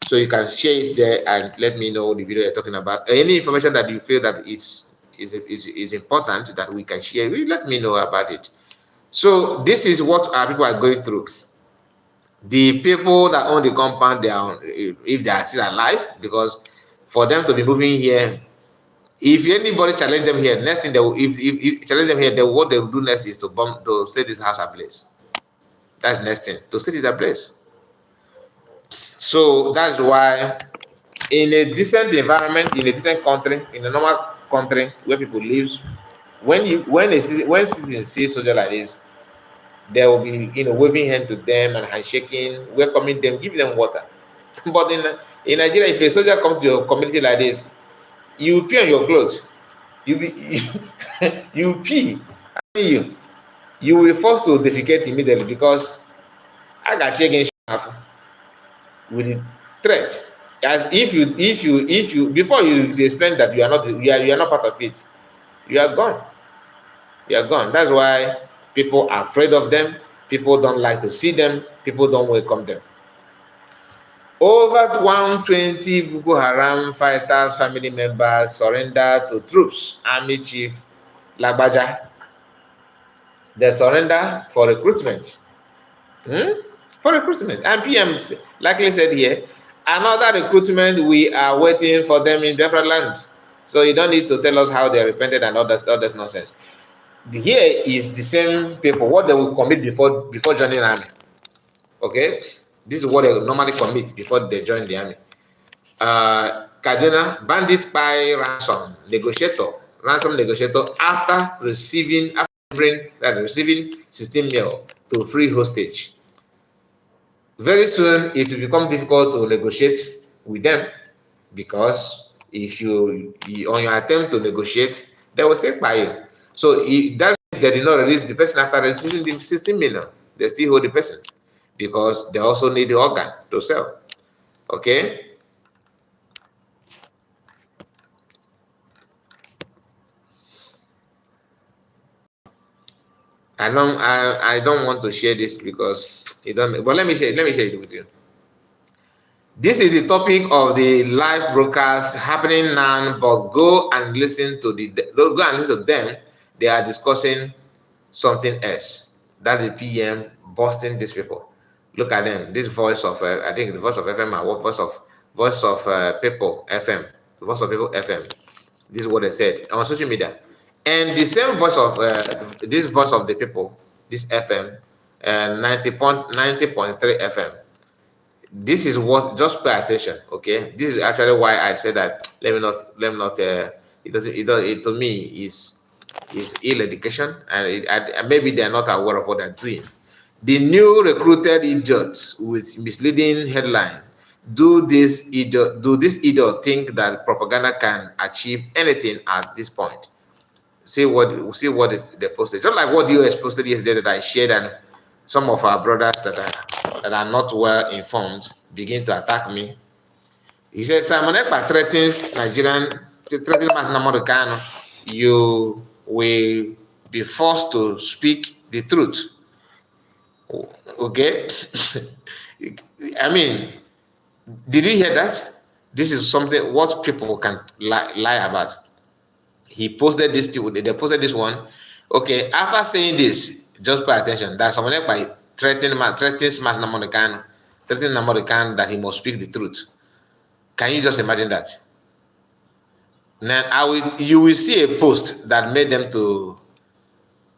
So you can share it there and let me know the video you're talking about. Any information that you feel that is important that we can share, really let me know about it. So this is what our people are going through. The people that own the compound, they are, if they are still alive, because for them to be moving here, if anybody challenge them here, next thing they will, if challenge them here, what they will do next is to bomb, to set this house ablaze. That's next thing, to set it ablaze. So that's why, in a decent environment, in a decent country, in a normal country where people live, when citizens see soldier like this, there will be, waving hand to them and handshaking, welcoming them, giving them water. But in Nigeria, if a soldier comes to your community like this, you pee on your clothes. You pee. I mean, you will be forced to defecate immediately, because I got you against with the threat. As if you before you explain that you are not part of it, you are gone. You are gone. That's why people are afraid of them. People don't like to see them. People don't welcome them. Over 120 Boko Haram fighters, family members surrendered to troops. Army Chief Lagbaja. They surrender for recruitment. For recruitment. And PM likely said here, another recruitment, we are waiting for them in Biafra land. So you don't need to tell us how they repented and all that nonsense. Here is the same people, what they will commit before joining the army. Okay? This is what they normally commit before they join the army. Kaduna, bandit by ransom negotiator after receiving 16 mil to free hostage. Very soon it will become difficult to negotiate with them, because if you on your attempt to negotiate, they will stay by you. So if that means they did not release the person after receiving the 16 million, they still hold the person, because they also need the organ to sell. Okay. I don't want to share this because it don't. But let me share it with you. This is the topic of the live broadcast happening now. But go and listen to them. They are discussing something else. That's the PM busting these people. Look at them. This voice of I think the voice of FM or voice of people FM. The voice of people FM. This is what they said on social media. And the same voice of this voice of the people, this FM, 90.3 FM. This is what, just pay attention, okay? This is actually why I said that let me not it to me is ill education, and maybe they're not aware of what they're doing. The new recruited idiots with misleading headline. Do this idiot think that propaganda can achieve anything at this point? See what they posted. Just like what US posted yesterday that I shared, and some of our brothers that are not well informed begin to attack me. He says Simon Ekpa threatens Mas Namorikano. You will be forced to speak the truth. Okay? I mean, did you hear that? This is something what people can lie about. He posted this. They posted this one. Okay, after saying this, just pay attention. That someone by threatening Mas Namorikano, threatening Namorikano that he must speak the truth. Can you just imagine that? Now you will see a post that made them to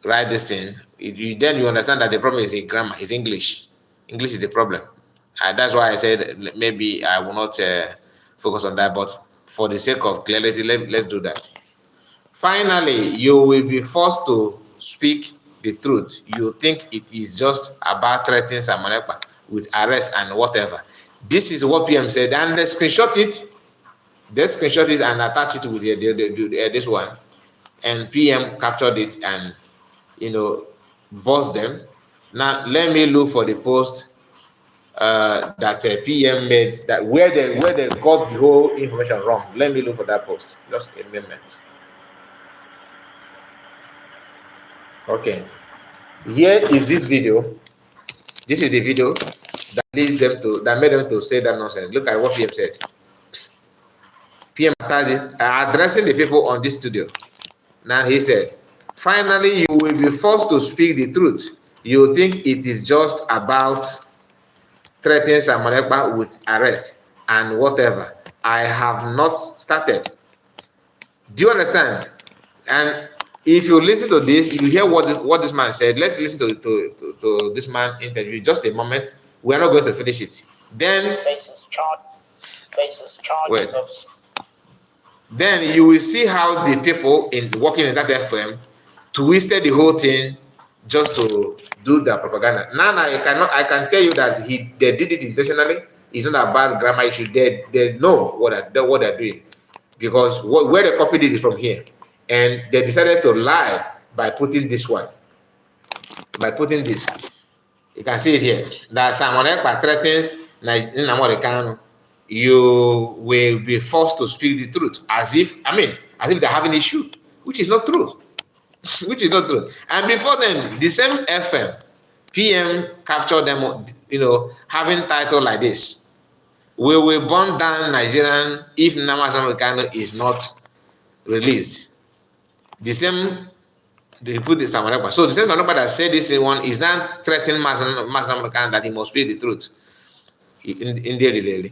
write this thing. Then you understand that the problem is in grammar, is English. English is the problem. That's why I said maybe I will not focus on that, but for the sake of clarity, let's do that. Finally, you will be forced to speak the truth. You think it is just about threatening Simon Ekpa with arrest and whatever. This is what PM said, and they screenshot it. They screenshot it and attach it with this one, and PM captured it and boss them. Now let me look for the post that PM made, that where they got the whole information wrong. Let me look for that post. Just a moment. Okay, here is this video. This is the video that made them to say that nonsense. Look at what PM said. PM addressing the people on this studio. Now he said, finally, you will be forced to speak the truth. You think it is just about threatening Samonekpa with arrest and whatever. I have not started. Do you understand? And if you listen to this, you hear what this man said. Let's listen to this man interview. Just a moment. We're not going to finish it. Then faces charges of. Then you will see how the people working in that FM twisted the whole thing just to do their propaganda. Now I can tell you that they did it intentionally. It's not a bad grammar issue. They know what they're doing, because where they copied it is from here, and they decided to lie by putting this one. By putting this, you can see it here. That Samonekpa threatens Nnamdi, you will be forced to speak the truth, as if they're having an issue, which is not true. Which is not true. And before then, the same FM, PM captured them, having title like this: "We will burn down Nigerian if Nnamdi is not released." The same, they put the Samonekpa. So the same Samonekpa that said this one is now threatening Nnamdi that he must speak the truth. In the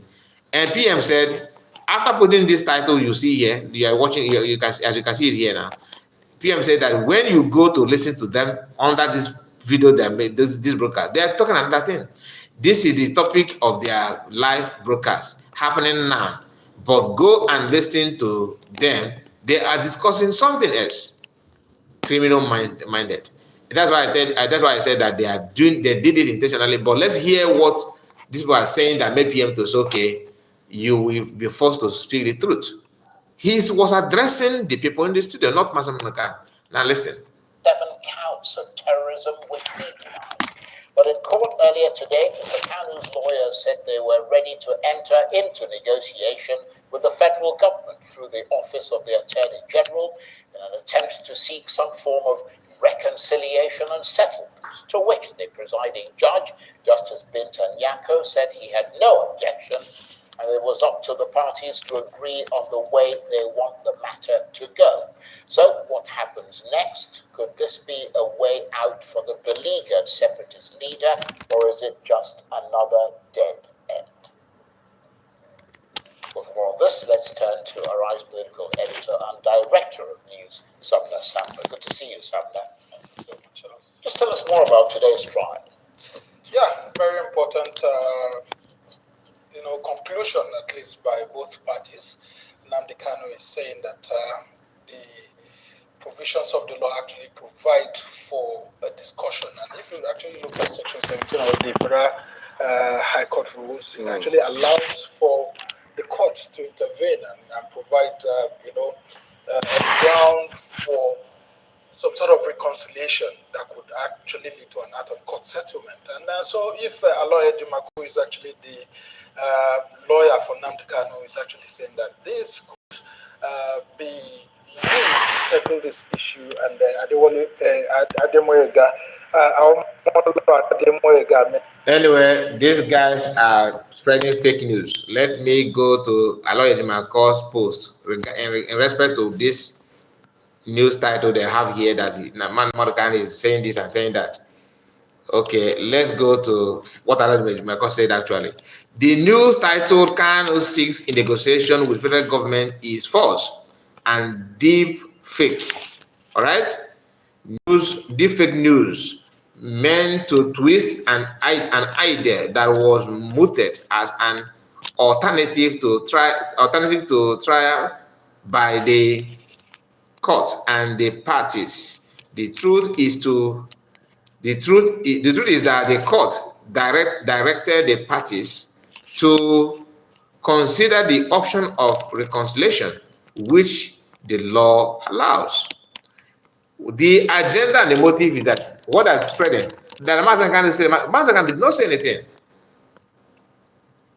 and PM said, after putting this title you see here, you are watching, you can, as you can see it here now. PM said that when you go to listen to them under this video they made, this broadcast, they are talking another thing. This is the topic of their live broadcast happening now, but go and listen to them. They are discussing something else, criminal minded. That's why I said that they did it intentionally. But let's hear what these people are saying that made PM to say, okay, you will be forced to speak the truth. He was addressing the people in the studio, not Master Munaka. Now listen. 7 counts of terrorism with people. But in court earlier today, the Kanu's lawyers said they were ready to enter into negotiation with the federal government through the Office of the Attorney General in an attempt to seek some form of reconciliation and settlement, to which the presiding judge, Justice Bintan Yako, said he had no objection, and it was up to the parties to agree on the way they want the matter to go. So what happens next? Could this be a way out for the beleaguered separatist leader, or is it just another dead end? Well, for more on this, let's turn to Arise political editor and director of news, Sumner Samba. Good to see you, Sumner. Just tell us more about today's trial. Yeah, very important conclusion, at least by both parties. Nnamdi Kanu is saying that the provisions of the law actually provide for a discussion. And if you actually look at Section 17 of the Federal High Court rules, it actually allows for the court to intervene and provide, a ground for some sort of reconciliation that could actually lead to an out-of-court settlement. And so if Aloy Ejimakor is actually the lawyer for Nnamdi Kanu, is actually saying that this could be used to settle this issue, and Anyway, these guys are spreading fake news. Let me go to Aloy Ejimakor's post in respect to this news title they have here, that Man Morgan is saying this and saying that. Okay, let's go to what Aloy Ejimakor said actually. The news titled Kanu seeks in negotiation with federal government is false and deep fake. All right? Deep fake news meant to twist an idea that was mooted as an alternative to trial by the court and the parties. The truth is that the court directed the parties to consider the option of reconciliation, which the law allows. The agenda and the motive is that what are spreading. That Mazakan did not say anything.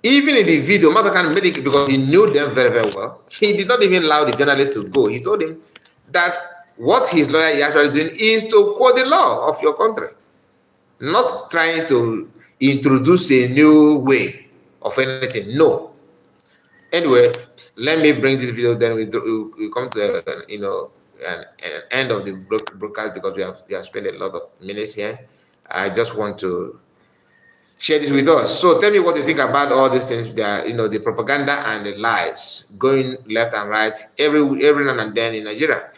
Even in the video, Mazakan made it because he knew them very, very well. He did not even allow the journalist to go. He told him that what his lawyer is actually doing is to quote the law of your country, not trying to introduce a new way of anything. No. Anyway, let me bring this video. Then we come to an end of the broadcast because we have spent a lot of minutes here. I just want to share this with us. So tell me what you think about all these things. The propaganda and the lies going left and right every now and then in Nigeria.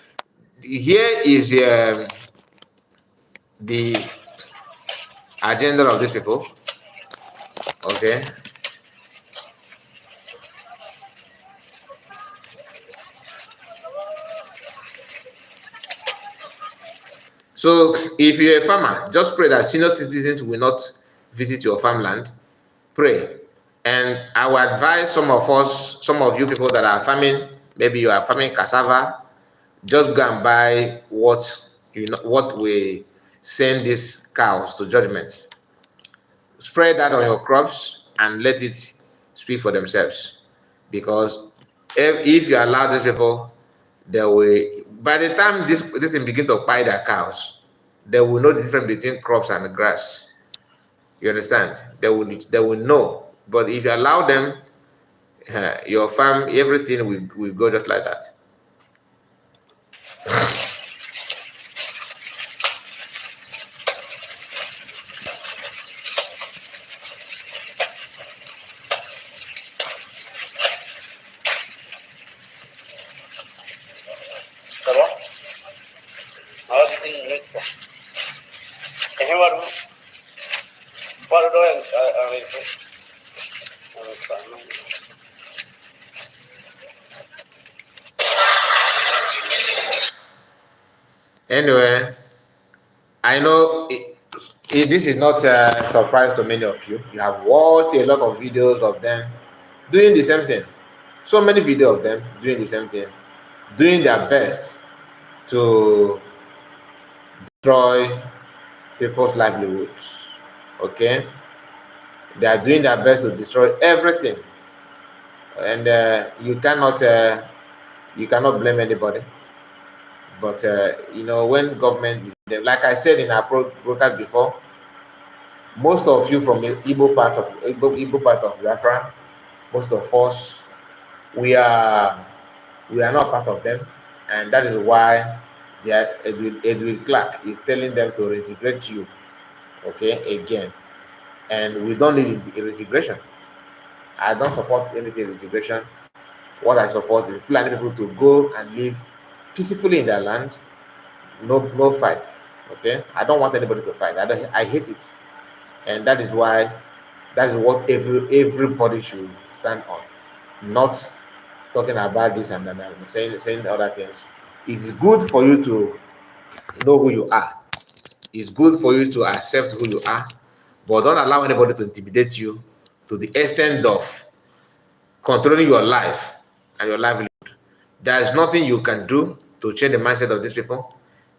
Here is the agenda of these people. Okay. So if you're a farmer, just pray that senior citizens will not visit your farmland. Pray. And I will advise some of you people that are farming, maybe you are farming cassava, just go and buy what we send these cows to judgment. Spread that on your crops and let it speak for themselves. Because if you allow these people, they will, by the time this thing begin to buy their cows, they will know the difference between crops and grass. You understand? They will know. But if you allow them, your farm, everything will go just like that. Anyway, I know this is not a surprise to many of you. You have watched a lot of videos of them doing the same thing. So many videos of them doing the same thing, doing their best to destroy people's livelihoods. Okay? They are doing their best to destroy everything. And you cannot blame anybody. But when government is, like I said in our broadcast before, most of you from the Igbo part of Biafra, most of us, we are not part of them, and that is why Edwin Clark is telling them to reintegrate you, okay, again, and we don't need reintegration. I don't support anything reintegration. What I support is Fulani people to go and live peacefully in their land, no fight. Okay, I don't want anybody to fight. I hate it, and that is what everybody should stand on, not talking about this and that, saying other things. It's good for you to know who you are. It's good for you to accept who you are, but don't allow anybody to intimidate you to the extent of controlling your life and your livelihood. There is nothing you can do to change the mindset of these people.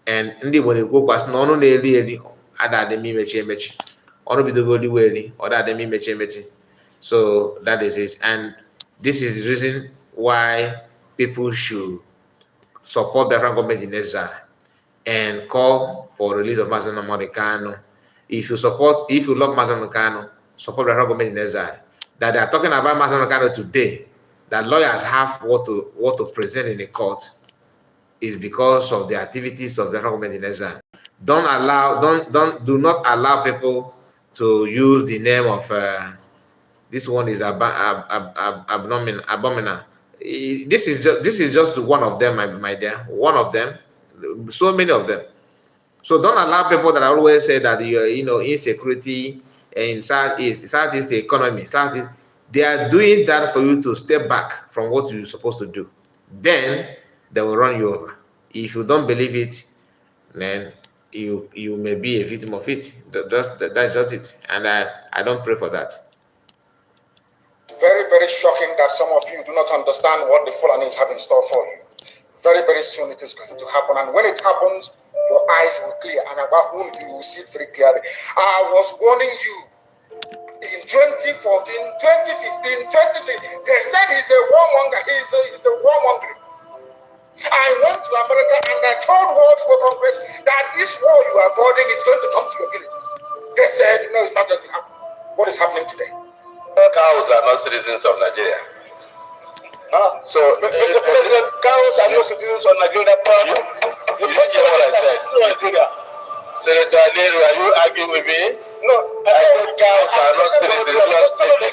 And ndị Igbo na-ekwu okwu asị na ọnụ na-eri eri ada adị m imechi emechi, ọnụ bidogo oliwe eri ọ da adị m imechi emechi. So that is it. And this is the reason why people should support Biafran government in exile and call for release of Mazi Nnamdi Kanu. If you love Mazi Nnamdi Kanu, support Biafran government in exile. That they are talking about Mazi Nnamdi Kanu today, that lawyers have what to present in the court, is because of the activities of the government in exile. Do not allow people to use the name of this one is abominable. This is just one of them, my dear. One of them. So many of them. So don't allow people that always say that insecurity in Southeast economy, Southeast. They are doing that for you to step back from what you're supposed to do. Then they will run you over. If you don't believe it, then you may be a victim of it. That's just it. And I don't pray for that. very, very shocking that some of you do not understand what the Fulanis have in store for you. Very, very soon it is going to happen. And when it happens, your eyes will clear. And about whom you will see it very clearly. I was warning you in 2014, 2015, 2016. They said he's a warmonger. He's a warmonger. I went to America and I told World Congress that this war you are avoiding is going to come to your villages. They said, no, it's not going to happen. What is happening today? Cows are not citizens of Nigeria. So cows are not citizens of Nigeria. You didn't hear what I said. Senator Nehru, are you arguing with me? No, I said cows are not citizens. The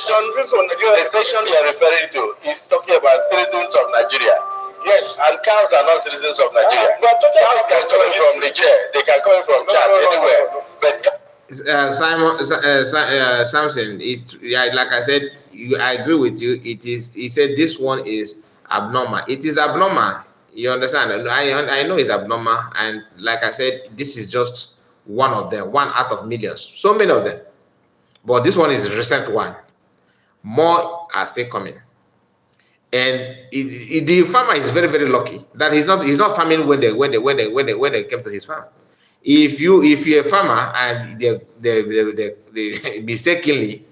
section you are referring to is talking about citizens of Nigeria. Yes. And cows are not citizens of Nigeria. Cows can come in from Niger. They can come in from Chad, anywhere. But Samson, like I said, I agree with you. It is. He said this one is abnormal. It is abnormal. You understand? I know it's abnormal, and like I said, this is just one of them, one out of millions. So many of them, but this one is a recent one. More are still coming, and the farmer is very, very lucky that he's not farming when they came to his farm. If you're a farmer and they mistakenly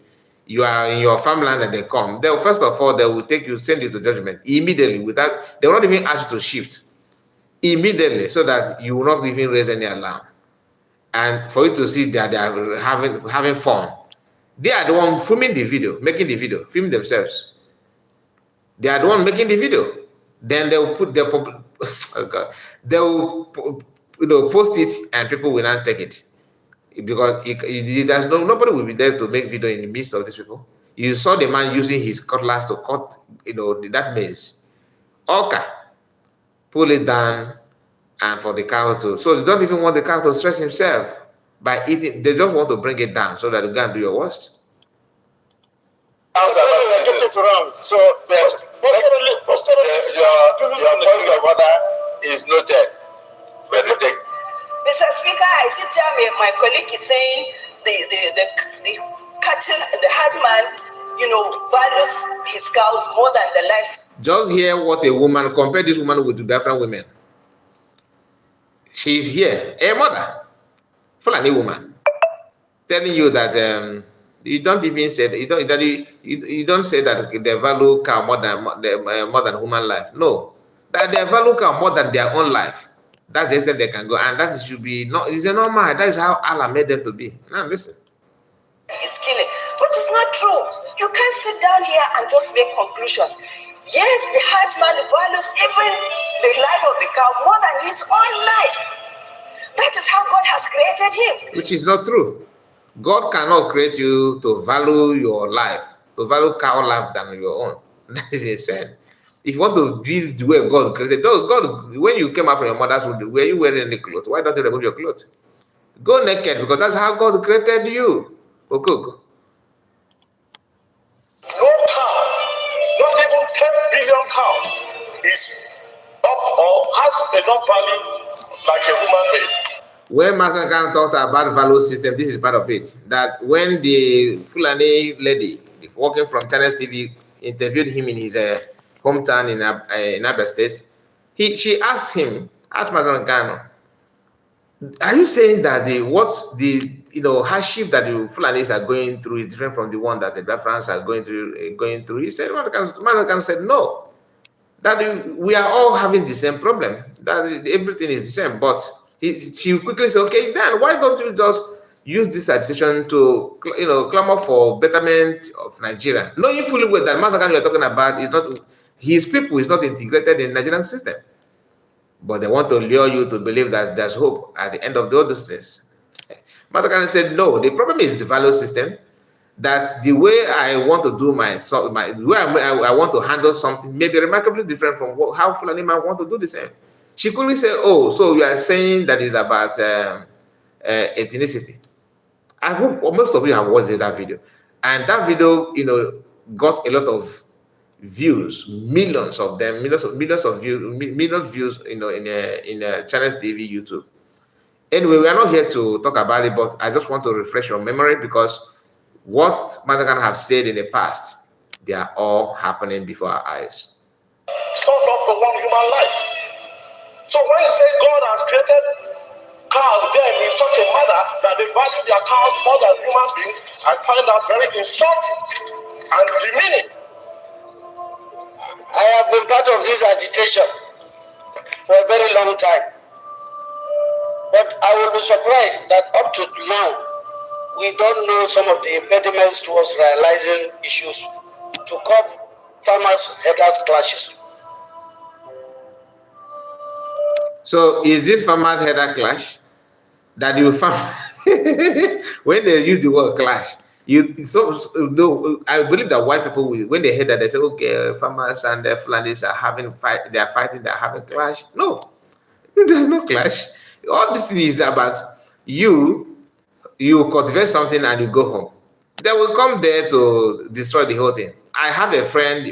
you are in your farmland and they come, they first of all they will send you to judgment immediately without, they will not even ask you to shift immediately, so that you will not even raise any alarm. And for you to see that they are having fun, they are the one filming the video, making the video, film themselves. They are the one making the video. Then they will put their oh God, they will post it and people will not take it. Because there's nobody will be there to make video in the midst of these people. You saw the man using his cutlass to cut, that maize. Okay, pull it down, and for the cow to. So they don't even want the cow to stress himself by eating. They just want to bring it down so that you can do your worst. Cows are not around. So your point of order is noted. But Mr. Speaker, I sit here, my colleague is saying the cattle, the herdman, values his cows more than the lives. Just hear what a woman, compare this woman with the Biafran women. She's here, a mother, Fulani woman, telling you that you don't even say that, you don't say that they value cow more than human life. No, that they value cow more than their own life. That's the extent they can go, and that should be not. It's a normal. That is how Allah made them to be. Now listen. He's killing, but it's not true. You can't sit down here and just make conclusions. Yes, the herdsman values even the life of the cow more than his own life. That is how God has created him. Which is not true. God cannot create you to value your life, to value cow life than your own. That is insane. If you want to be the way God created, God, when you came out from your mother's womb, were you wearing any clothes? Why don't you remove your clothes? Go naked, because that's how God created you. Okay. No cow, not even 10 billion cows, is up or has enough value like a human being. When Master Khan talked about value system, this is part of it. That when the Fulani lady, working from Channels TV, interviewed him in his hometown in Abia State, she asked Master Khan, are you saying that the hardship that the Fulanis are going through is different from the one that the Biafrans are going through? He said, Master Khan said, no, that we are all having the same problem, that everything is the same. But she quickly said, okay, then why don't you just use this agitation to clamor for betterment of Nigeria, knowing fully well that Master Khan you are talking about is not, his people is not integrated in the Nigerian system. But they want to lure you to believe that there's hope at the end of all those things. Master Khan said, no, the problem is the value system, that the way I want to do the way I want to handle something may be remarkably different from how Fulani man want to do the same. She couldn't say, oh, so you are saying that is about ethnicity. I hope most of you have watched that video. And that video, got a lot of views, millions of them, millions of views, in Channels TV, YouTube. Anyway, we are not here to talk about it, but I just want to refresh your memory, because what Master Khan have said in the past They are all happening before our eyes. Stock up to one human life. So when you say God has created cows then in such a manner that they value their cows more than human beings, I find that very insulting and demeaning. I have been part of this agitation for a very long time. But I will be surprised that up to now, we don't know some of the impediments towards realizing issues to curb farmers-herders clashes. So is this farmers herder clash that you found when they use the word clash? I believe that white people will, when they hear that, they say, okay, farmers and the Fulanis are they are fighting, they are having clash. No, there's no clash. All this is about you cultivate something and you go home. They will come there to destroy the whole thing. I have a friend,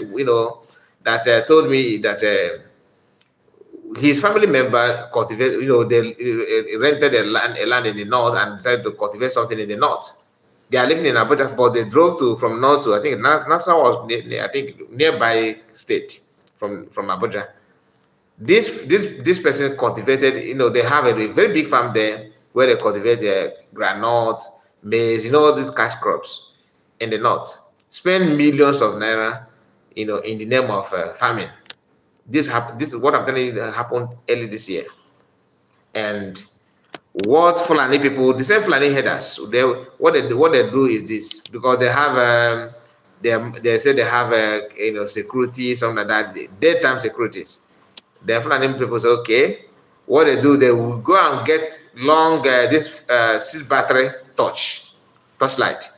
that told me that his family member cultivate, they rented a land in the north and decided to cultivate something in the north. They are living in Abuja, but they drove from north to, I think Nassau was I think nearby state from Abuja. This person cultivated, they have a very big farm there where they cultivate granite, maize, all these cash crops in the north. Spend millions of naira, in the name of farming. This is what I'm telling you that happened early this year. And what Fulani people, the same Fulani headers, what they do is this, because they have they say they have security, something like that, daytime securities. The Fulani people say, okay, what they do, they will go and get long this 6 battery torchlight.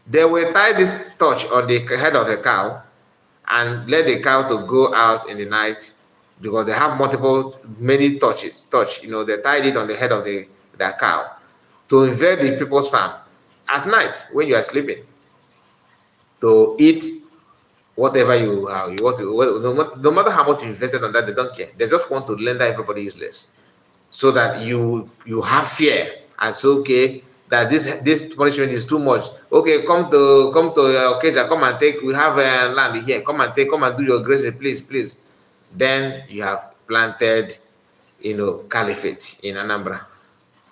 They will tie this torch on the head of the cow and let the cow to go out in the night, because they have many torches. They tied it on the head of the cow to invade the people's farm at night when you are sleeping, to eat whatever you want to. No matter how much you invested on that, they don't care. They just want to render everybody useless, so that you have fear and say, okay, that this punishment is too much. Okay, come to Okija, come and take. We have land here. Come and do your grazing, please. Then you have planted, caliphate in Anambra.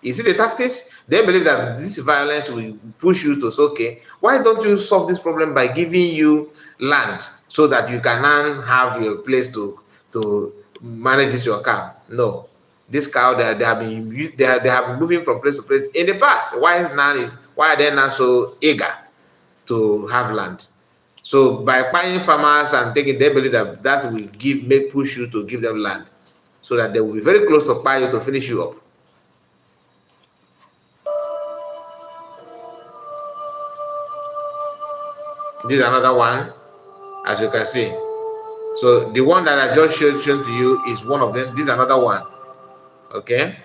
You see the tactics? They believe that this violence will push you to say, okay, why don't you solve this problem by giving you land so that you can now have your place to manage your cow? No. This cow, they have been moving from place to place in the past. Why are they now so eager to have land? So by buying farmers and taking, they believe that will push you to give them land, so that they will be very close to buy you to finish you up. This is another one, as you can see. So the one that I just shown to you is one of them. This is another one. Okay.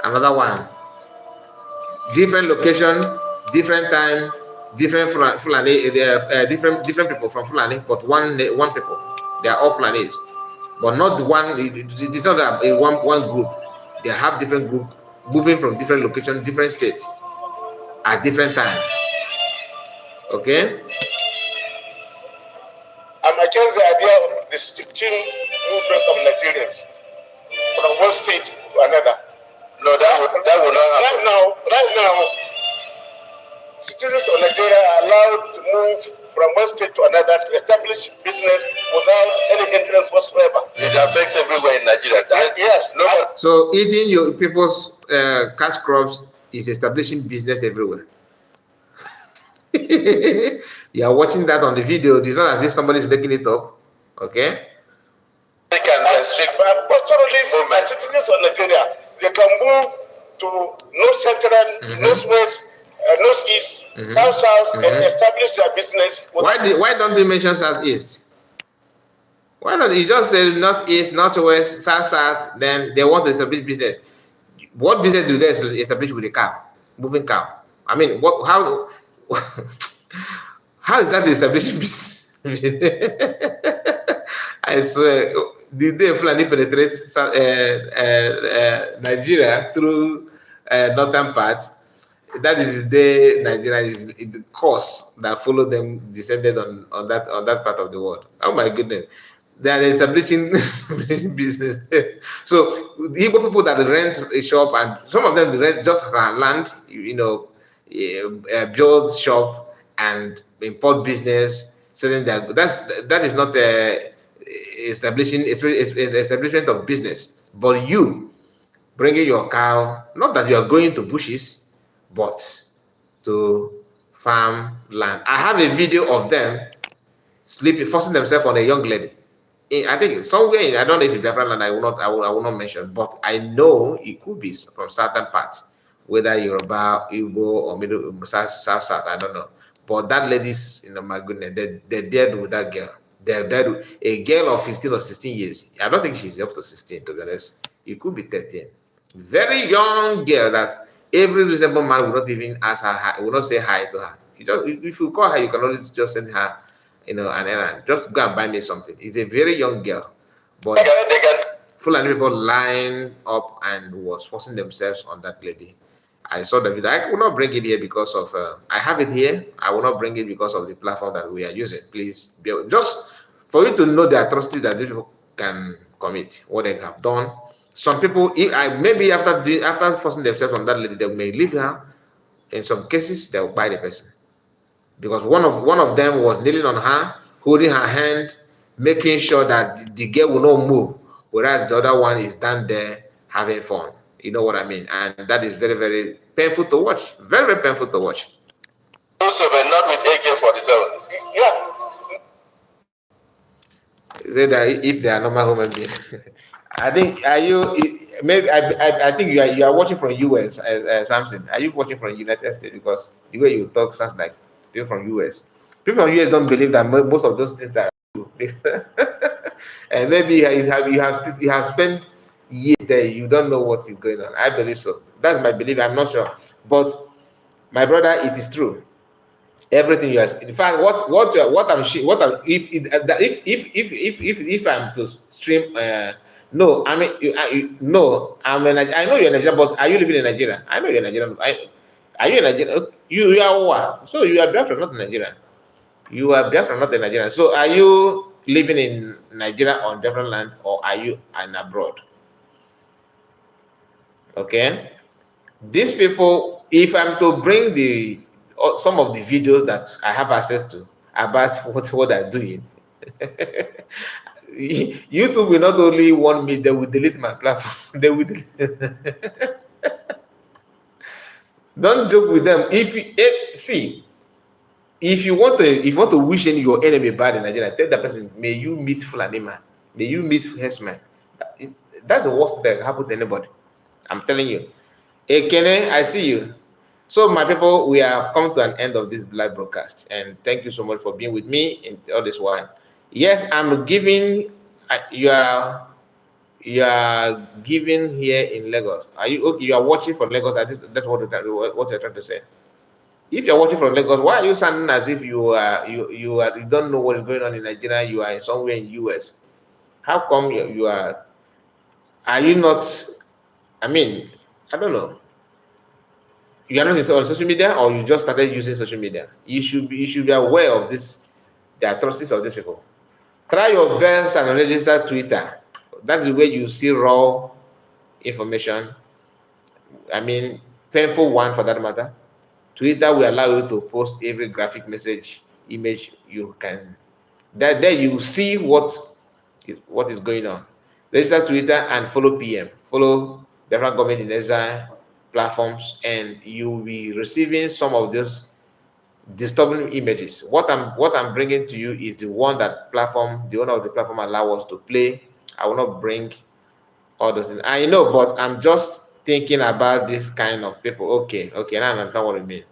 Another one. Different location, different time, different Fulani, different people from Fulani, but one people. They are all Fulanis, but not one. It's not one group. They have different group moving from different locations, different states at different time. Okay. I'm against the idea of restricting movement of Nigerians from one state to another. No, that will not happen. Right now, citizens of Nigeria are allowed to move from one state to another to establish business without any hindrance whatsoever. It affects everywhere in Nigeria. Yes. No. So eating your people's cash crops is establishing business everywhere. You are watching that on the video. It's not as if somebody is making it up. Okay. They can restrict, but culturally, my citizens of Nigeria, they can move to North Central, Northwest, Northeast, South, and establish their business. Why don't you mention Southeast? Why not? You just say Northeast, Northwest, South, then they want to establish business. What business do they establish with a cow? Moving cow. I mean, how is that establishing business? I swear, the day Fulani penetrates Nigeria through northern part, that is the day Nigeria is the course that follow them descended on that part of the world. Oh my goodness. They are establishing business. So the Igbo people that rent a shop, and some of them rent just land, build shop and import business, selling their that is not establishment of business. But you bringing your cow, not that you are going to bushes, but to farm land. I have a video of them sleeping, forcing themselves on a young lady. I think somewhere I don't know if it's Biafra land. I will not mention, but I know it could be from certain parts, whether Yoruba, Igbo, or middle south. I don't know. But that lady's, my goodness, they're dead with that girl. They're dead with a girl of 15 or 16 years. I don't think she's up to 16, to be honest. It could be 13. Very young girl that every reasonable man will not even ask her hi, will not say hi to her. If you call her, you can always just send her, an errand. Just go and buy me something. It's a very young girl, but Fulani people lined up and was forcing themselves on that lady. I saw the video. I will not bring it here because of, I have it here. I will not bring it because of the platform that we are using. Please, just for you to know the atrocity that these people can commit, what they have done. Some people, maybe after forcing themselves on that lady, they may leave her. In some cases, they will buy the person, because one of them was kneeling on her, holding her hand, making sure that the girl will not move, whereas the other one is down there having fun. You know what I mean? And that is very, very painful to watch. Very, very painful to watch. Also, but not with AK-47. Yeah. Say that if they are normal human beings. I think I think you are watching from US, Samson. Are you watching from United States? Because the way you talk sounds like people from US. People from US don't believe that most of those things that you do. And maybe you have spent years there. You don't know what is going on. I believe so. That's my belief. I'm not sure, but my brother, it is true. Everything you are, in fact, if I'm to stream, no, I mean, no, I know you're in Nigeria, but are you living in Nigeria? I know you're Nigerian. Are you in Nigeria? You are what? So you are Biafra, not in Nigeria. You are Biafra, not in Nigeria. So are you living in Nigeria on Biafra land, or are you abroad? Okay. These people, if I'm to bring some of the videos that I have access to about what they're doing, YouTube will not only want me, they will delete my platform. They will delete. Don't joke with them. If you want to wish your enemy bad in Nigeria, tell that person, may you meet Fulanima, may you meet Hesman. That's the worst that can happen to anybody. I'm telling you. Ekene, I see you. So, my people, we have come to an end of this live broadcast, and thank you so much for being with me in all this while. Yes, I'm giving. You are giving here in Lagos. Are you? Okay, you are watching from Lagos. That's what you're trying to say. If you're watching from Lagos, why are you sounding as if you don't know what is going on in Nigeria? You are somewhere in US. How come you are? Are you not? I mean, I don't know. You are not on social media, or you just started using social media. You should be aware of the atrocities of these people. Try your best and register Twitter. That's the way you see raw information. I mean, painful one for that matter. Twitter will allow you to post every graphic image you can. There you see what is going on. Register Twitter and follow PM. Follow different government in exile platforms, and you will be receiving some of those disturbing images. What I'm bringing to you is the one that the owner of the platform allow us to play. I will not bring all those things. I know, but I'm just thinking about this kind of people. Okay, now I understand what you mean.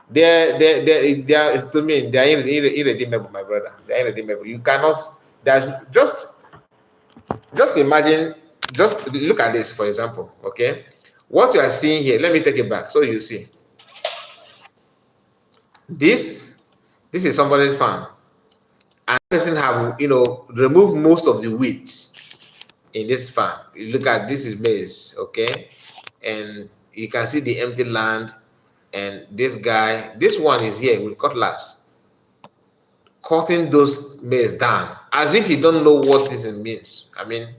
They are, to me, they are irredeemable, my brother. They are irredeemable. You cannot. There's just imagine. Just look at this, for example. Okay, what you are seeing here. Let me take it back so you see. This is somebody's farm. and person have, removed most of the weeds in this farm. You look at, this is maize, okay, and you can see the empty land, and this one is here with cutlass cutting those maize down as if you don't know what this means. I mean,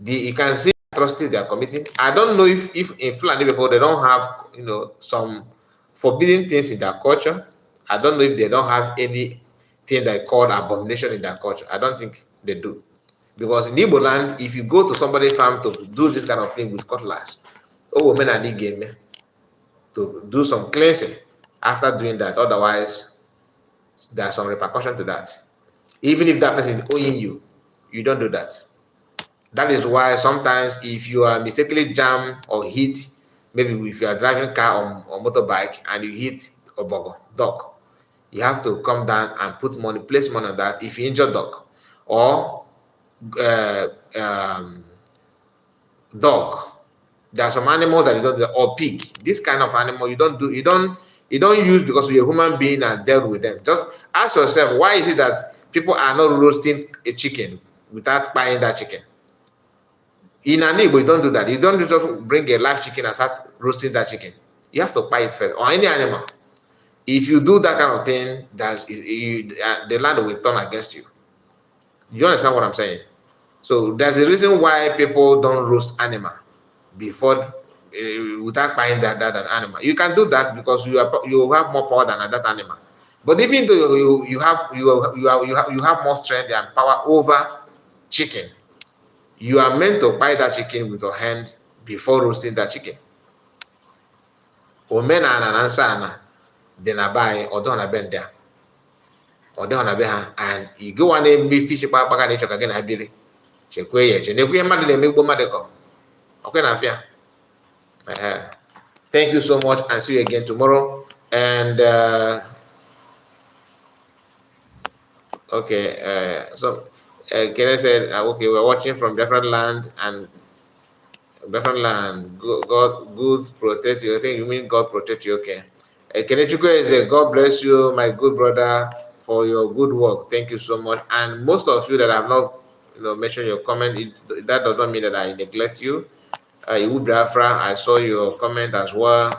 you can see atrocities they are committing. I don't know if in Fulani people they don't have, some forbidden things in their culture. I don't know if they don't have anything they call abomination in their culture. I don't think they do. Because in Igbo land, if you go to somebody's farm to do this kind of thing with cutlass, women are game to do some cleansing after doing that. Otherwise, there's some repercussion to that. Even if that person is owing you, you don't do that. That is why sometimes if you are mistakenly jammed or hit, maybe if you are driving car or motorbike and you hit a dog, you have to come down and place money on that if you injure dog or uh, um, dog. There are some animals that you don't do, or pig. This kind of animal you don't use because you're a human being and dealt with them. Just ask yourself, why is it that people are not roasting a chicken without buying that chicken? In an Igbo, you don't do that. You don't just bring a live chicken and start roasting that chicken. You have to buy it first, or any animal. If you do that kind of thing, the land will turn against you. You understand what I'm saying? So there's a reason why people don't roast animal before without buying that an animal. You can do that because you have more power than that animal. But even though you have more strength and power over chicken, you are meant to buy that chicken with your hand before roasting that chicken. Omenala na nsọ ana dị na be anyị, ọ dịghị na be ndị a, ọ dịghị na be ha, and igowa na-eme ifichi kpakpaga na ịchọ ka gị na biri chekwe ya eche na-ekwe ihe mmadụ na-emegbu mmadụ kọ ọkwe na afịa. Thank you so much and see you again tomorrow. And Kene said, okay, we're watching from different land and different land. God, good protect you. I think you mean God protect you. Okay. Kenechukwu is God bless you, my good brother, for your good work. Thank you so much. And most of you that have not, mentioned your comment, that does not mean that I neglect you. Iwu Biafra, I saw your comment as well.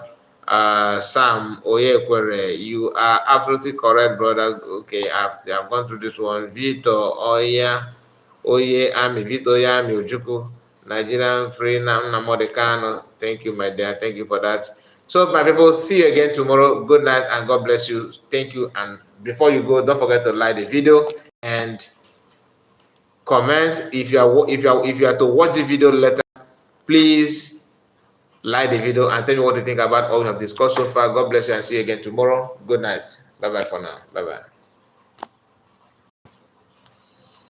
Sam Oyekwere, you are absolutely correct, brother. Okay, I've gone through this one. Vito Oye Ami, Vito Yami Ojuku, Nigerian Free Namodekano. Thank you, my dear. Thank you for that. So, my people, see you again tomorrow. Good night and God bless you. Thank you. And before you go, don't forget to like the video and comment. If you are to watch the video later, please like the video and tell me what you think about all we have discussed so far. God bless you and see you again tomorrow. Good night. Bye-bye for now. Bye-bye.